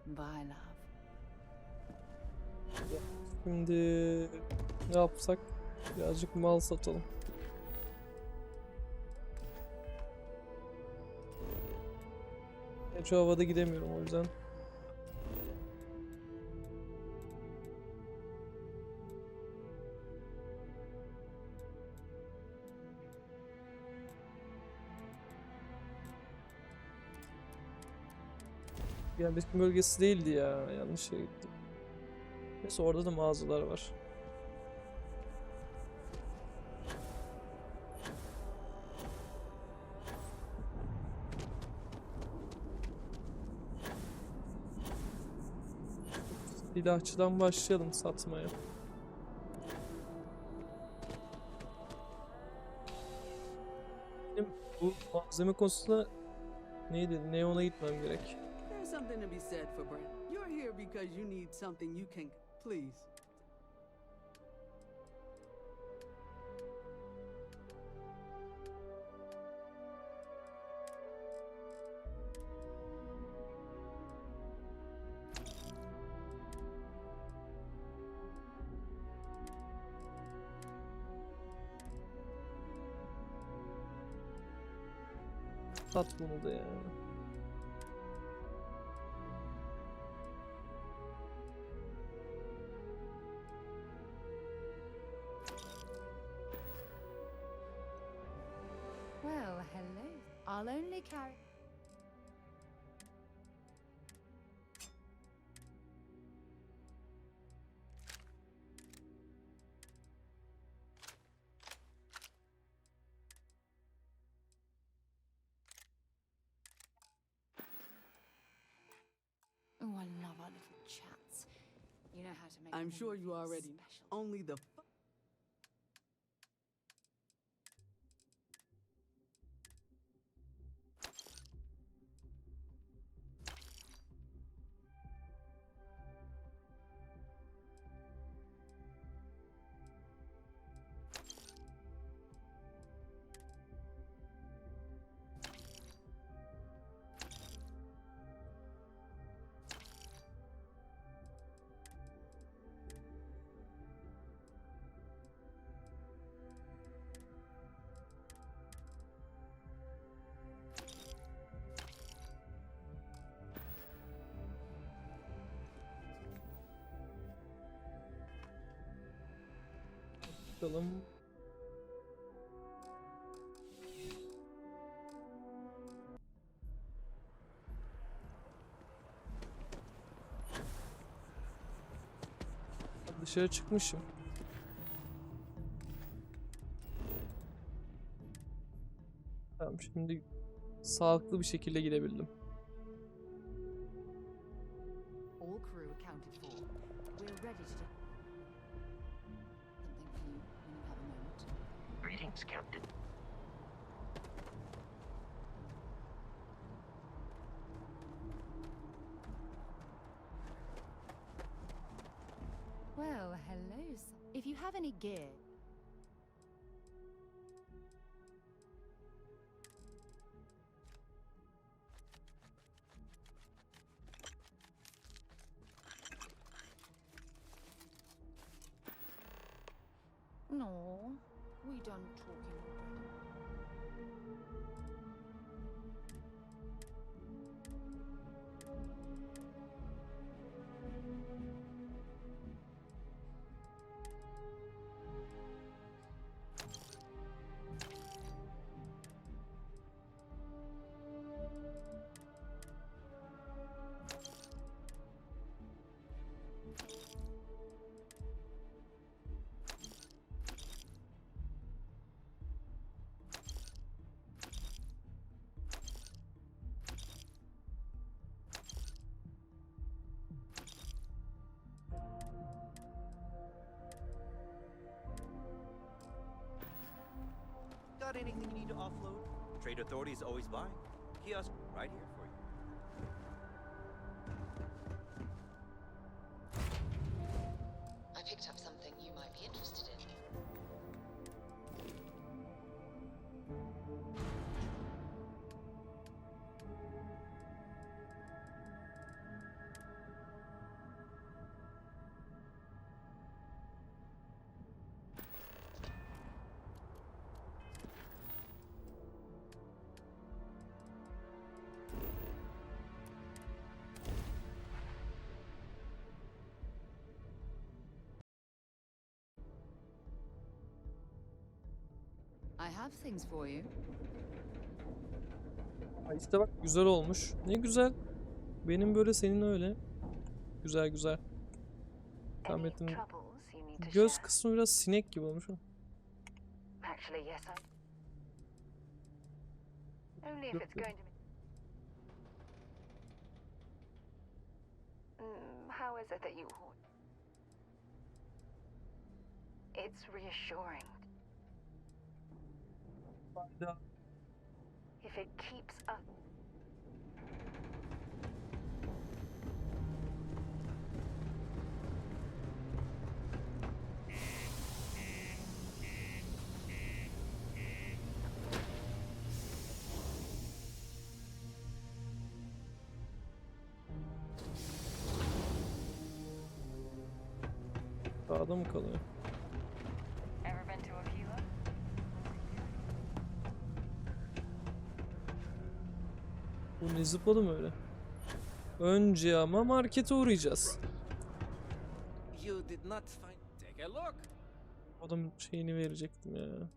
Bye, love. Şimdi ne yapsak? Birazcık mal satalım. Şu havada gidemiyorum o yüzden. Yerleşim bölgesi değildi ya. Yanlış yere gittim. Neyse orada da mağazalar var. Silahçıdan başlayalım satmaya. Benim bu malzeme konusunda neydi? Neon'a gitmem gerek. There's something to be said for Brent. You're here because you need something you can please. Sat bunu da ya. Well, hello. I'll only carry... chats. You know how to make I'm a sure woman you feel already know. special. Only the Bakalım. Dışarı çıkmışım. Tamam, şimdi sağlıklı bir şekilde gidebildim. All crew accounted for. We're ready to do something for you when you have a moment. Greetings, Captain. Well, hello. If you have any gear. No, we done talking already. Got anything you need to offload? Trade Authority is always buying. Kiosk right here for you. I picked up something you might be interested in. I have things for you. Ay işte bak, güzel olmuş. Ne güzel. Benim böyle, senin öyle. Güzel güzel. Tahmin ettim. Göz kısmı biraz sinek gibi olmuş. Actually, yes, only if it's going to how is it that you it's reassuring. If it keeps up. Dağda mı kalıyor? Ever been to a Kilo? Bu ne zıpladı mı öyle? Önce ama markete uğrayacağız. You did not find. Take a look. Adam şeyini verecektim ya.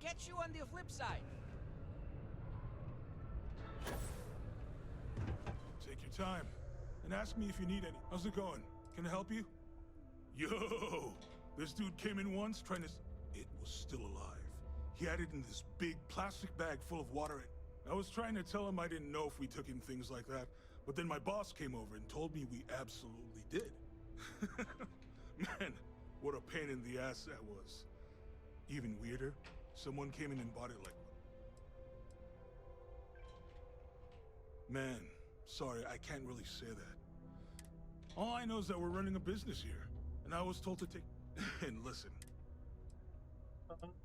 catch you on the flip side. Take your time and ask me if you need any. How's it going? Can I help you? Yo, this dude came in once trying to. It was still alive. He had it in this big plastic bag full of water. I was trying to tell him I didn't know if we took in things like that, but then my boss came over and told me we absolutely did. Man, what a pain in the ass that was. Even weirder, someone came in and bought it like. Man, sorry, I can't really say that. All I know is that we're running a business here, and I was told to take. And listen.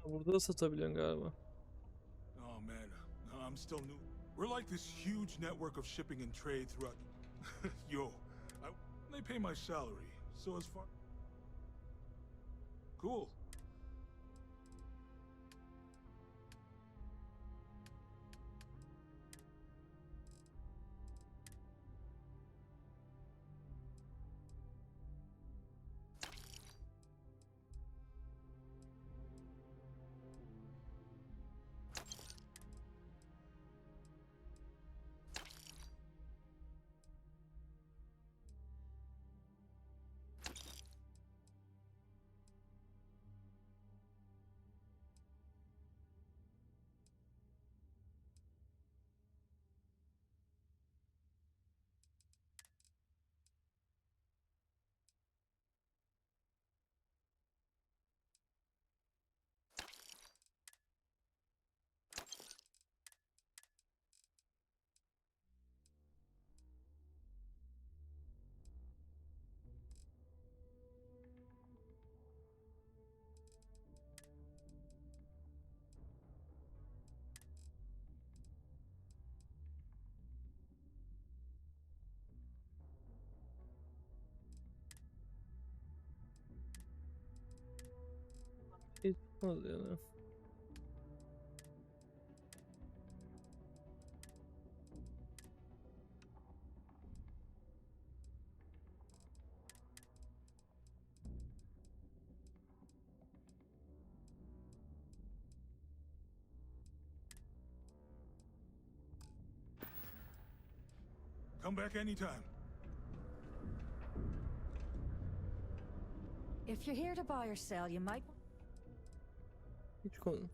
Burada da satabiliyorsun galiba. Oh man, I'm still new. We're like this huge network of shipping and trade throughout. Yo, they pay my salary, so as far. Cool. Hiç olmaz yani. Come back anytime. If you're here to buy or sell, you might. Hiç konu.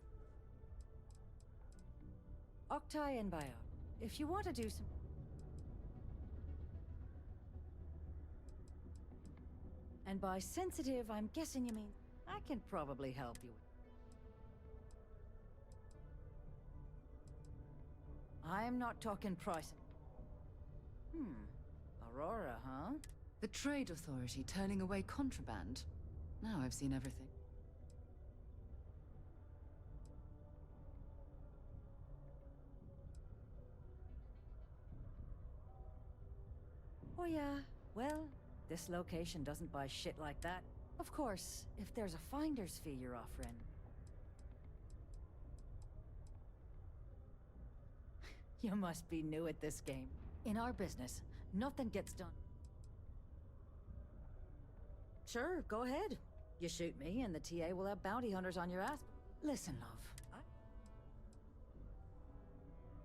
Oktay and Bio. If you want to do some. And by sensitive, I'm guessing you mean I can probably help you. I'm not talking price. Aurora, huh? The Trade Authority turning away contraband. Now I've seen everything. Oh yeah, well, this location doesn't buy shit like that. Of course, if there's a finder's fee you're offering. You must be new at this game. In our business, nothing gets done. Sure, go ahead. You shoot me and the TA will have bounty hunters on your ass. Listen, love.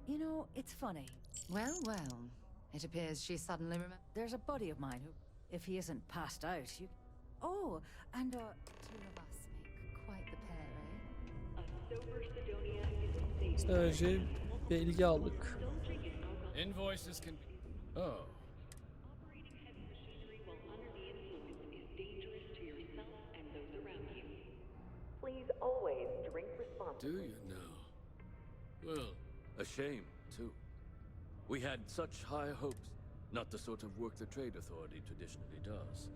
You know, it's funny. Well, well. It appears she suddenly remembered. There's a buddy of mine who, if he isn't passed out, you... Oh, and Two of us make quite the pair, eh? Sadece bilgi aldık. Invoices can be... Oh. Please always drink responsibly. Do you now? Well, a shame, too. We had such high hopes. Not the sort of work the Trade Authority traditionally does.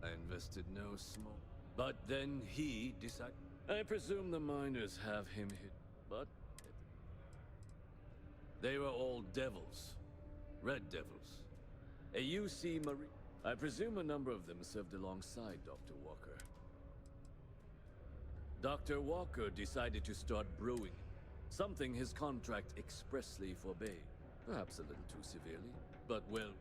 I invested no small... But then he decided... I presume the miners have him hid, but... They were all devils. Red devils. A UC Marine... I presume a number of them served alongside Dr. Walker. Dr. Walker decided to start brewing. Something his contract expressly forbade. Perhaps a little too severely, but well...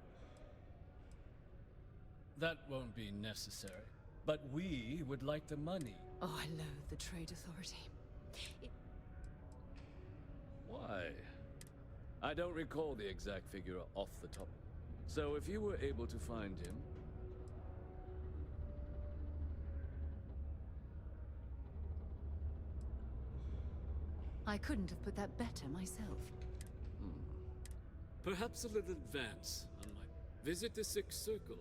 That won't be necessary. But we would like the money. Oh, I loathe the Trade Authority. Why? I don't recall the exact figure off the top. So if you were able to find him, I couldn't have put that better myself. Perhaps a little advance on my visit the Sixth Circle,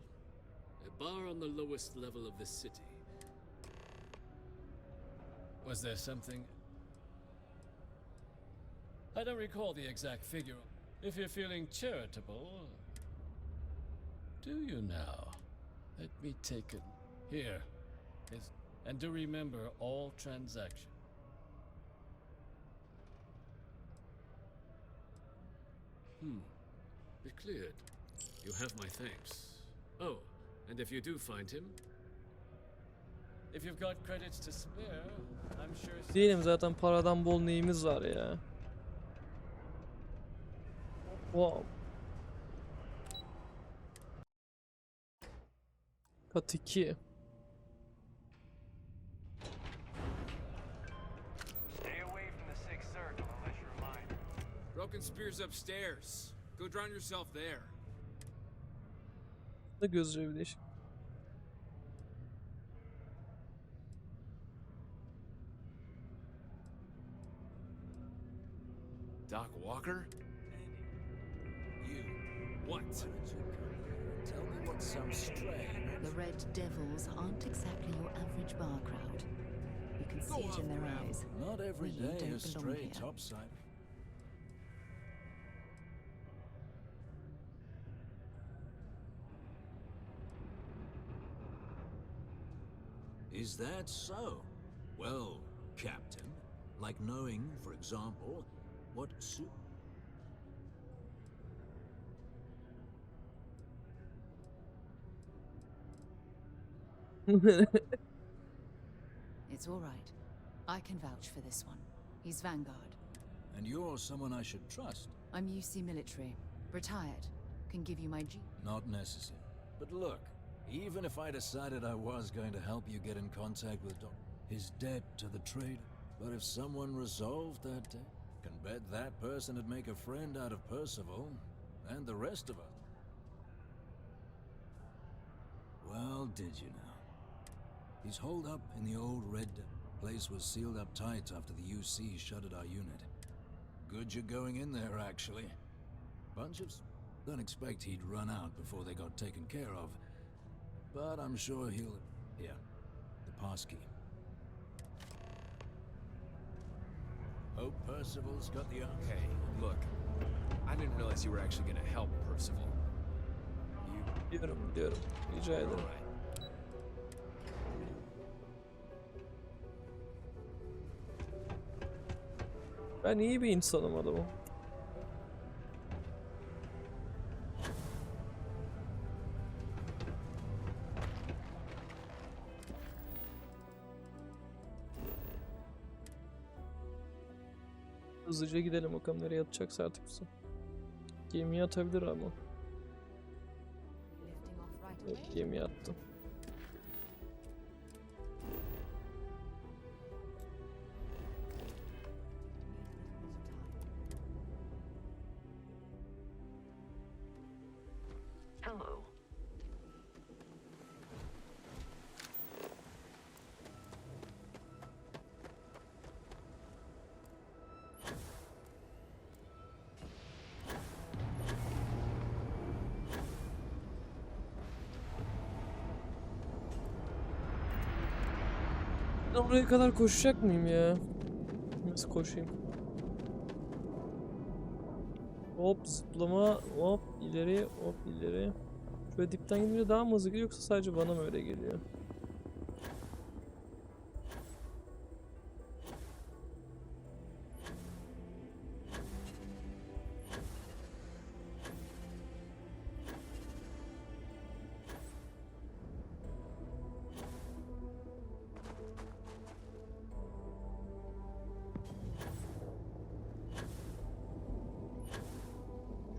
a bar on the lowest level of the city. Was there something? I don't recall the exact figure. If you're feeling charitable, do you now? Let me take it. Here. And do remember all transactions. Be cleared. You have my thanks. Oh, and if you do find him, if you've got credits to spare, I'm sure... Diyelim zaten paradan bol neyimiz var ya. Wow. Kat 2. Stay away from the Sixth Circle unless you're mine. Broken spear's upstairs. Go drown yourself there. Da gözleri değişik. Doc Walker? You. What? Tell me what some stray. The Red Devils aren't exactly your average bar crowd. You can see it in their eyes. Not every We day don't is belong stray here. topside. Is that so? Well, Captain, like knowing, for example, what It's all right. I can vouch for this one. He's Vanguard. And you're someone I should trust. I'm UC military. Retired. Can give you my G. Not necessary. But look, even if I decided I was going to help you get in contact with his debt to the trade, but if someone resolved that debt, can bet that person would make a friend out of Percival and the rest of us. Well, did you now? He's holed up in the old Red place was sealed up tight after the UC shuttered our unit. Good you're going in there, actually. Bunch of... Don't expect he'd run out before they got taken care of. But I'm sure he'll... Here, the passkey. Hope Percival's got the answer. Hey, look. I didn't realize you were actually gonna help Percival. Biliyorum. Rica ederim. Ben iyi bir insanım adamım. Hızlıca gidelim bakalım nereye atacaksa artık bizi. Gemiye atabilir ama. Evet, gemiye attım. Hello. Ben oraya kadar koşacak mıyım ya? Nasıl koşayım? Hop zıplama, hop ileri, hop ileri. Şöyle dipten gidince daha mı hızlı gidiyor yoksa sadece bana mı öyle geliyor?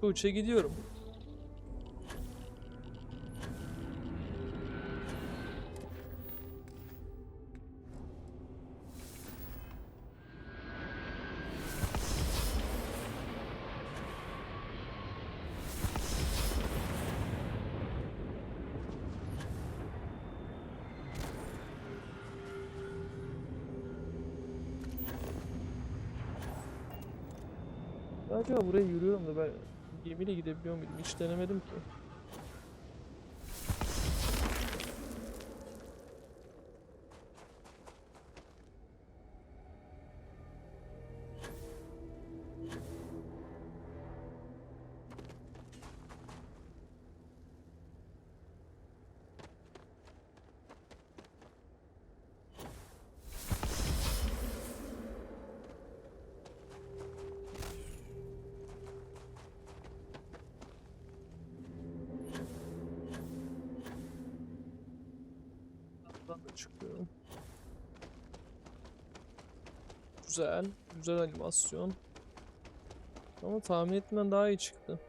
Şu uça gidiyorum. acaba buraya yürüyorum da ben gemiyle gidebiliyor muydum? Hiç denemedim ki. Buradan da çıkıyorum. Güzel. Güzel animasyon. Ama tahmin ettiğimden daha iyi çıktı.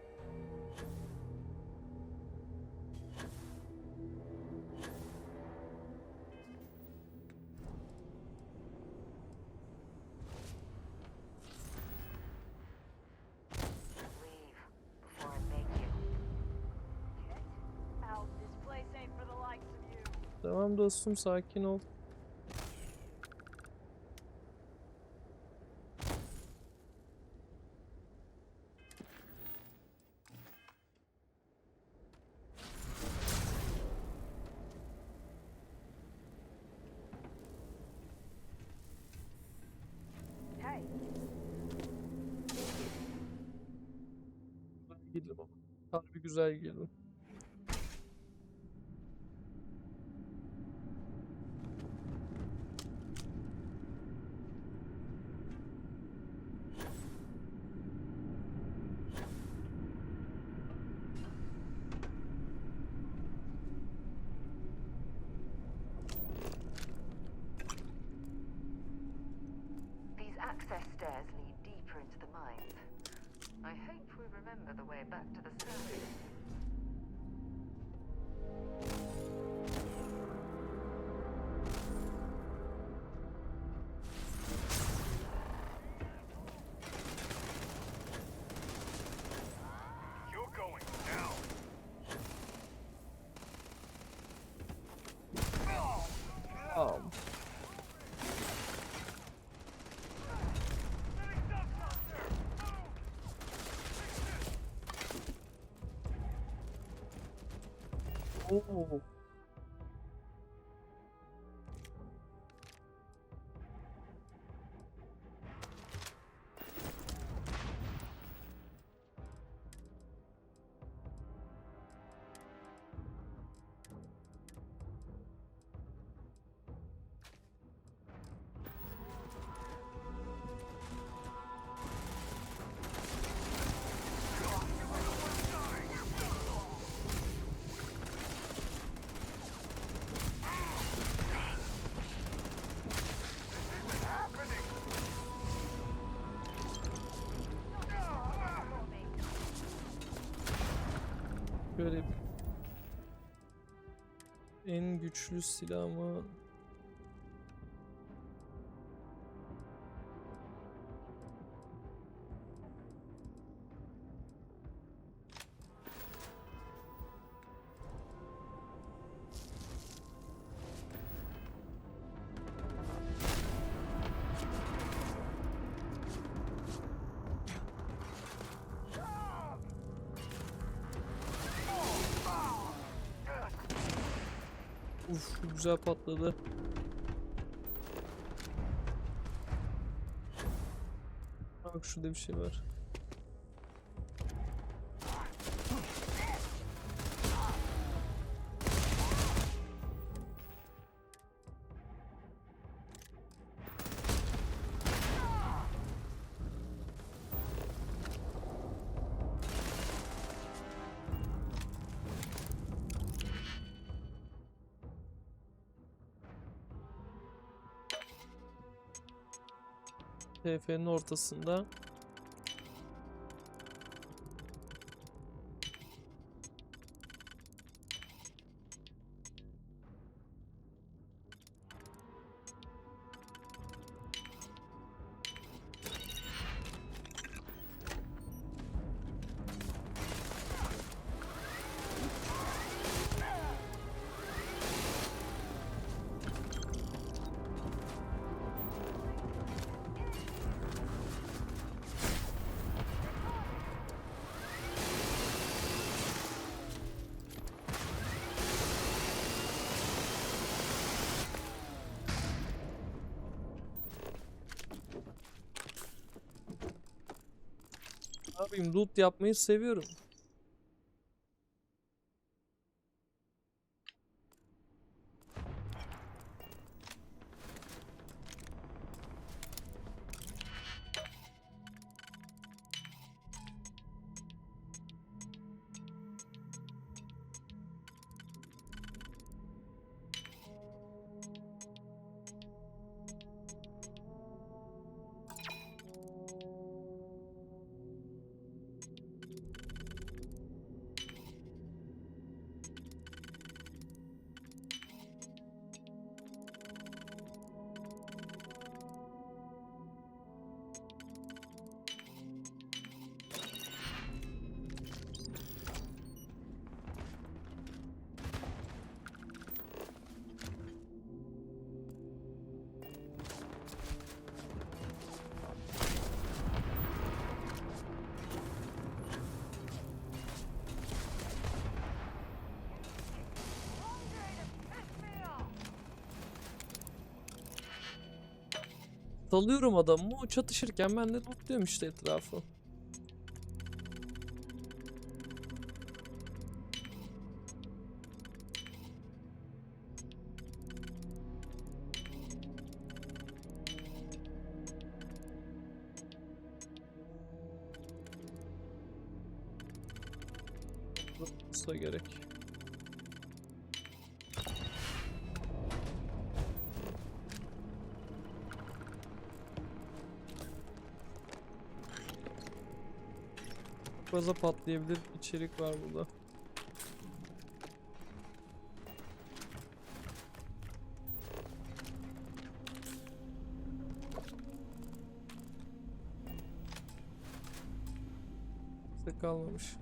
Tamam dostum, sakin ol. Girdim ama. Harbi güzel girdim. These access stairs lead deeper into the mines. I hope we remember the way back to the surface. You're going down. Oo. Böyle en güçlü silahımı uf, güzel patladı. Bak şurada bir şey var. TF'nin ortasında. yapayım? Loot yapmayı seviyorum. Dalıyorum adamı, o çatışırken ben de lootluyorum işte etrafı. Olsa gerek. Fazla patlayabilir içerik var burada. Kimse kalmamış.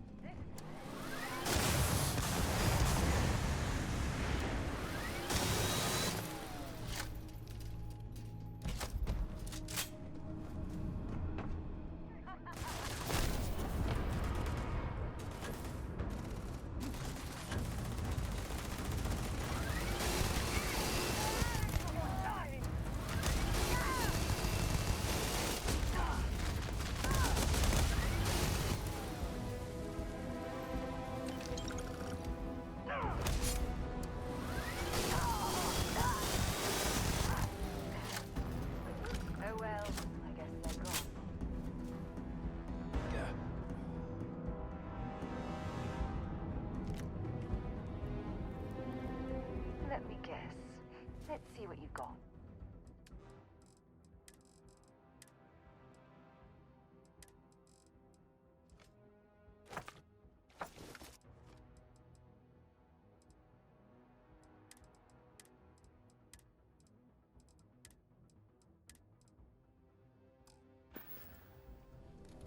Let me guess. Let's see what you got.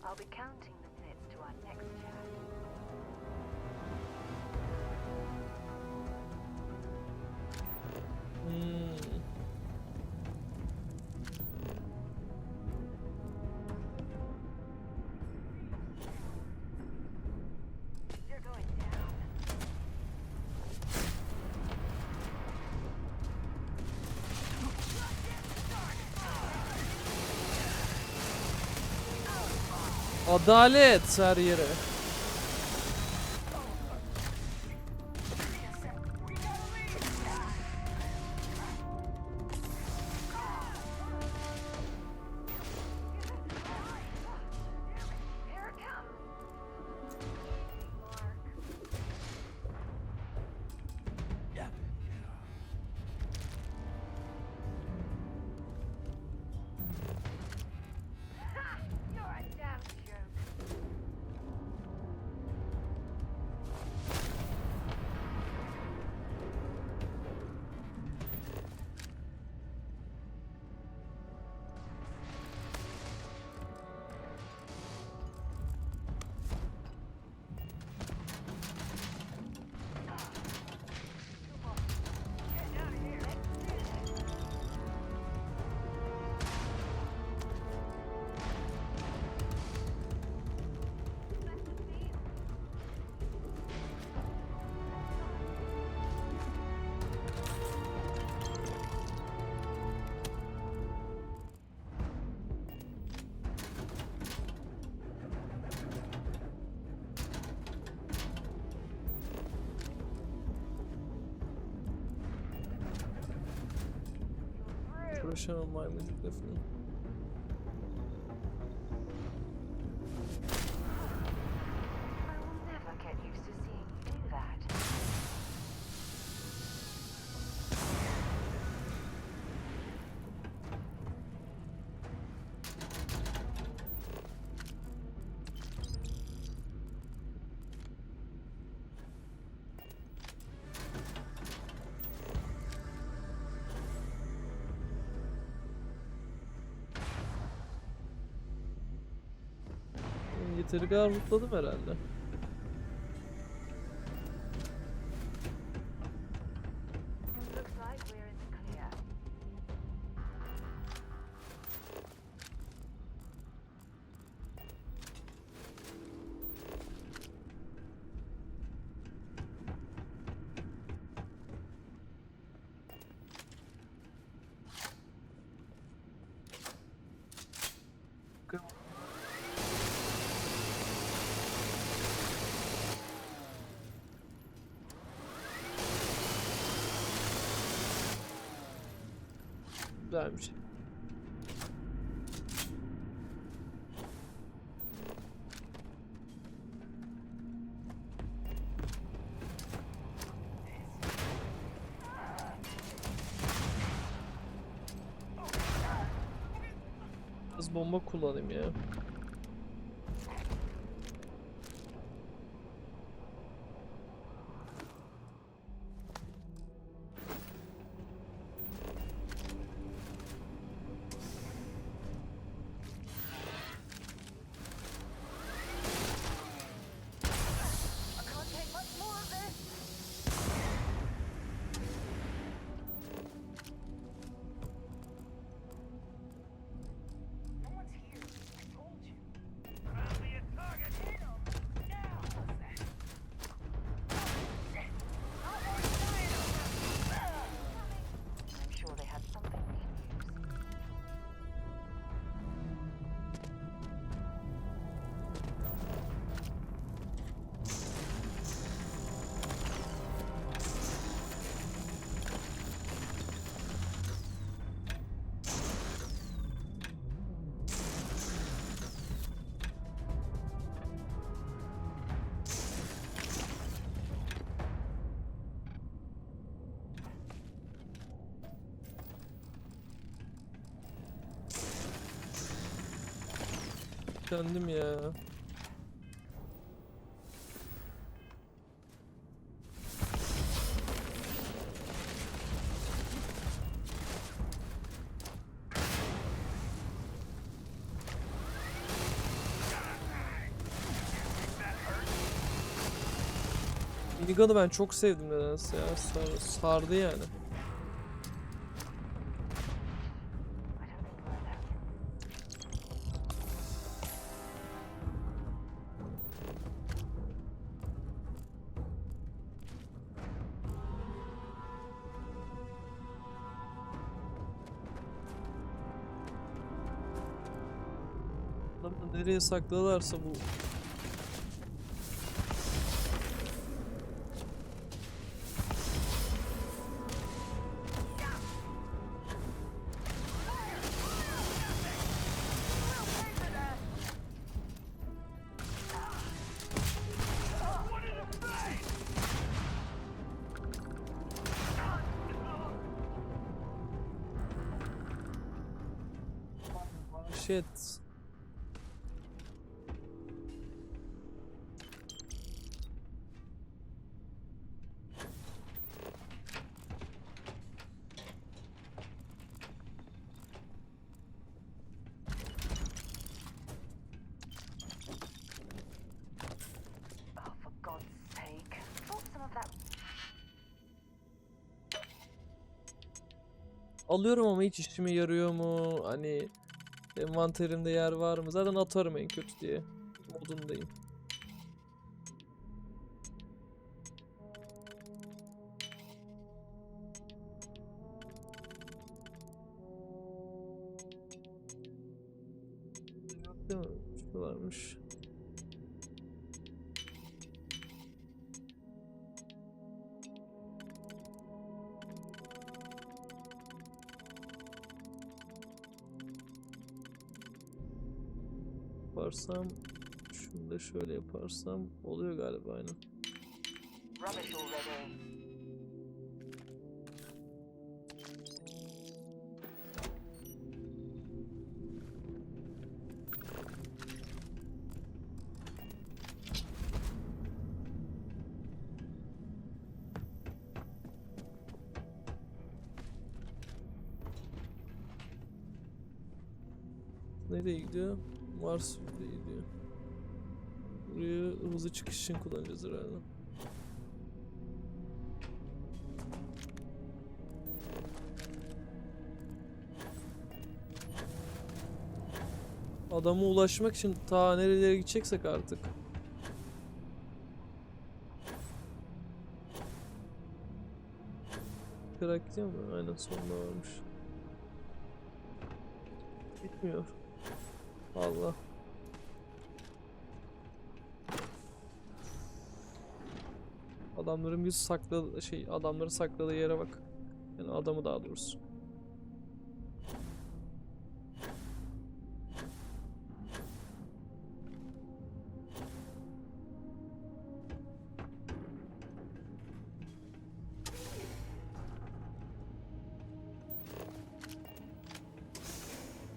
I'll be counting the minutes to our next chat. You're going down. Adalet her yere. Uğraşamam maymuncukla falan. I will never get used to seeing you do that. Yeteri kadar mutladım herhalde. Looks like we're in the clear. Güzelmiş. Biraz bomba kullanayım ya. I'm sure they had something we can use. Kendim ya. Minigun'u ben çok sevdim nedense ya. Sardı yani. Adamı nereye sakladılarsa bu. Shit. Oh, for God's sake. Thought some of that. Alıyorum ama hiç işime yarıyor mu? Hani envanterimde yer var mı? Zaten atarım en kötü diye modundayım. Yok değil mi? Şu varmış. yaparsam, şunu da şöyle yaparsam oluyor galiba aynen. Rubbish already. Nereye gidiyor? Mars'a gidiyor. Burayı hızlı çıkış için kullanacağız herhalde. Adama ulaşmak için ta nerelere gideceksek artık. Kırak gidiyor mu? Aynen sonunda varmış. Bitmiyor. Allah. Adamların adamları sakladığı yere bak. Yani adamı daha doğrusu.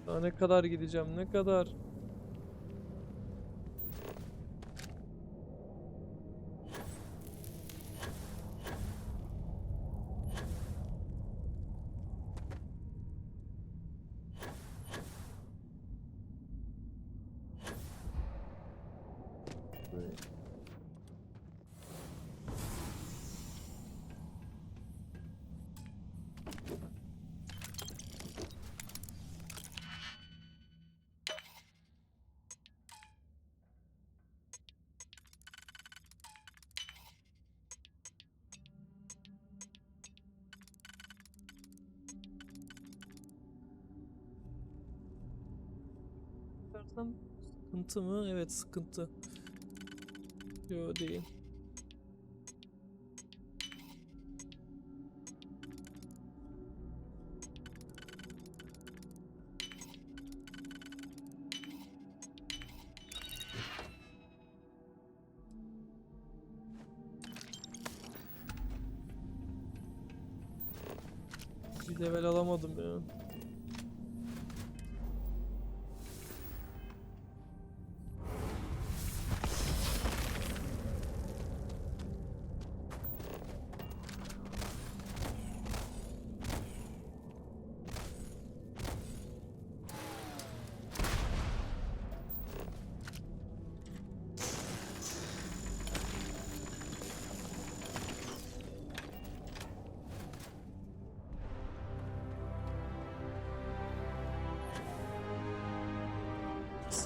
Daha ne kadar gideceğim, ne kadar? Sıkıntı mı? Evet, sıkıntı. Yo, değil. Bir level alamadım ya.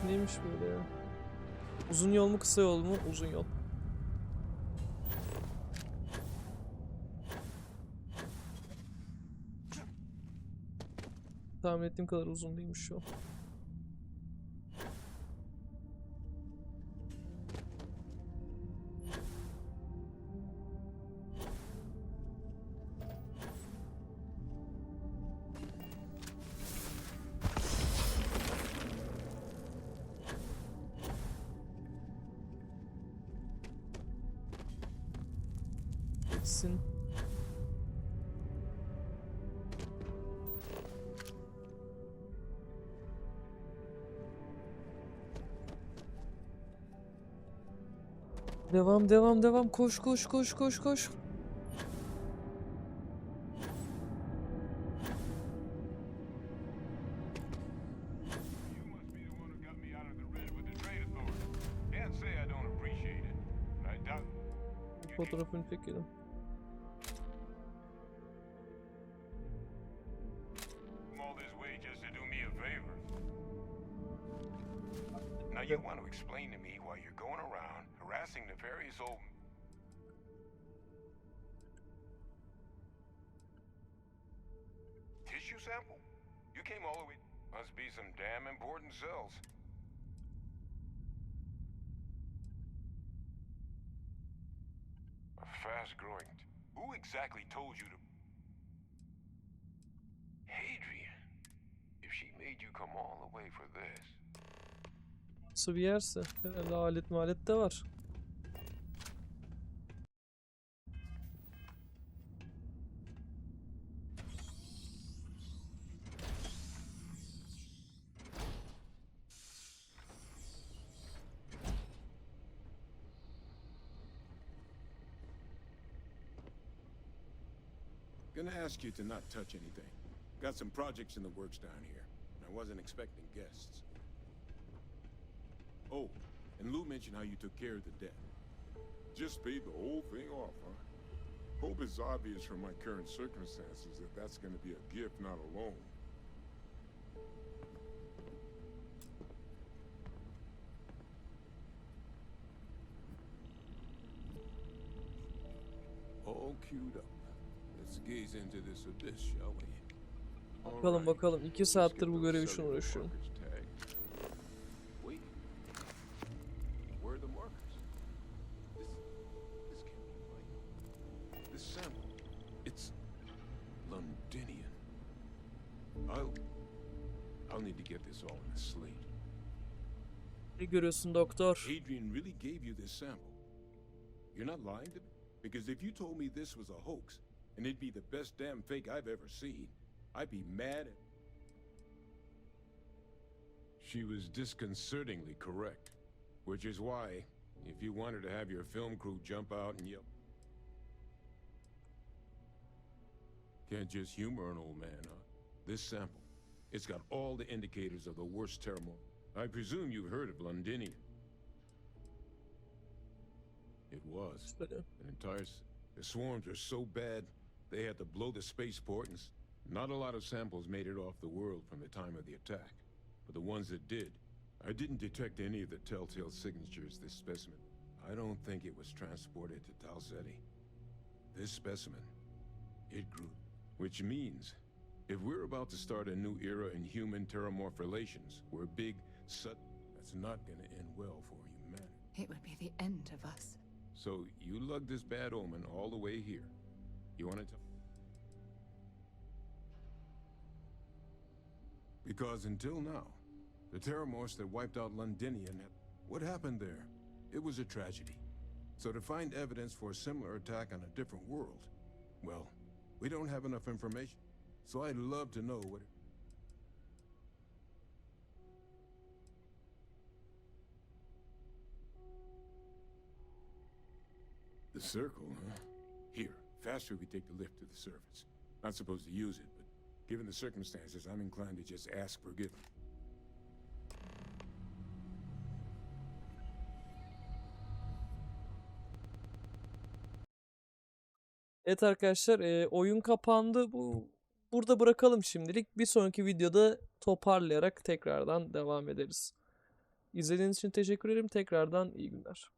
Neymiş böyle ya? Uzun yol mu kısa yol mu? Uzun yol. Tahmin ettiğim kadar uzun değilmiş yol. Gitsin. Devam, devam, devam. Koş, koş, koş, koş, koş. Fotoğrafını çekelim. Now you want to explain to me why you're going around harassing the various old... Tissue sample? You came all the way... Must be some damn important cells. A fast-growing... Who exactly told you to... Hadrian, if she made you come all the way for this... Nasıl bir yerse. Herhalde alet malet de var. Gonna ask you to not touch anything. Got some projects in the works down here, and I wasn't expecting guests. Oh, and Lou mentioned how you took care of the debt. Just paid the whole thing off, huh? Hope it's obvious from my current circumstances that that's gonna be a gift, not a loan. All queued up. Let's gaze into this abyss, shall we? Bakalım bakalım. 2 saattir bu görev için uğraşıyorum. Wait. Where are the markers? This can't be right. This sample, it's Londinian. I'll need to get this all in a slate. Ne görüyorsun doktor? Adrian really gave you this sample. You're not lying to me? Because if you told me this was a hoax, and it'd be the best damn fake I've ever seen, I'd be mad at... She was disconcertingly correct. Which is why, if you wanted to have your film crew jump out and yell... Can't just humor an old man, huh? This sample, it's got all the indicators of the worst terror. I presume you've heard of Londinium. It was. An entire... The swarms are so bad, they had to blow the spaceport, and not a lot of samples made it off the world from the time of the attack. But the ones that did, I didn't detect any of the telltale signatures this specimen. I don't think it was transported to Talsetti. This specimen, it grew. Which means, if we're about to start a new era in human terramorph relations, where big, that's not gonna end well for humanity. It would be the end of us. So, you lugged this bad omen all the way here. You want to tell? Because until now, the terramorphs that wiped out Londinian, what happened there? It was a tragedy. So to find evidence for a similar attack on a different world, well, we don't have enough information. So I'd love to know what... The circle, huh? Here, faster we take the lift to the surface. Not supposed to use it, but given the circumstances, I'm inclined to just ask forgiveness. Evet arkadaşlar, oyun kapandı. Burada bırakalım şimdilik. Bir sonraki videoda toparlayarak tekrardan devam ederiz. İzlediğiniz için teşekkür ederim. Tekrardan iyi günler.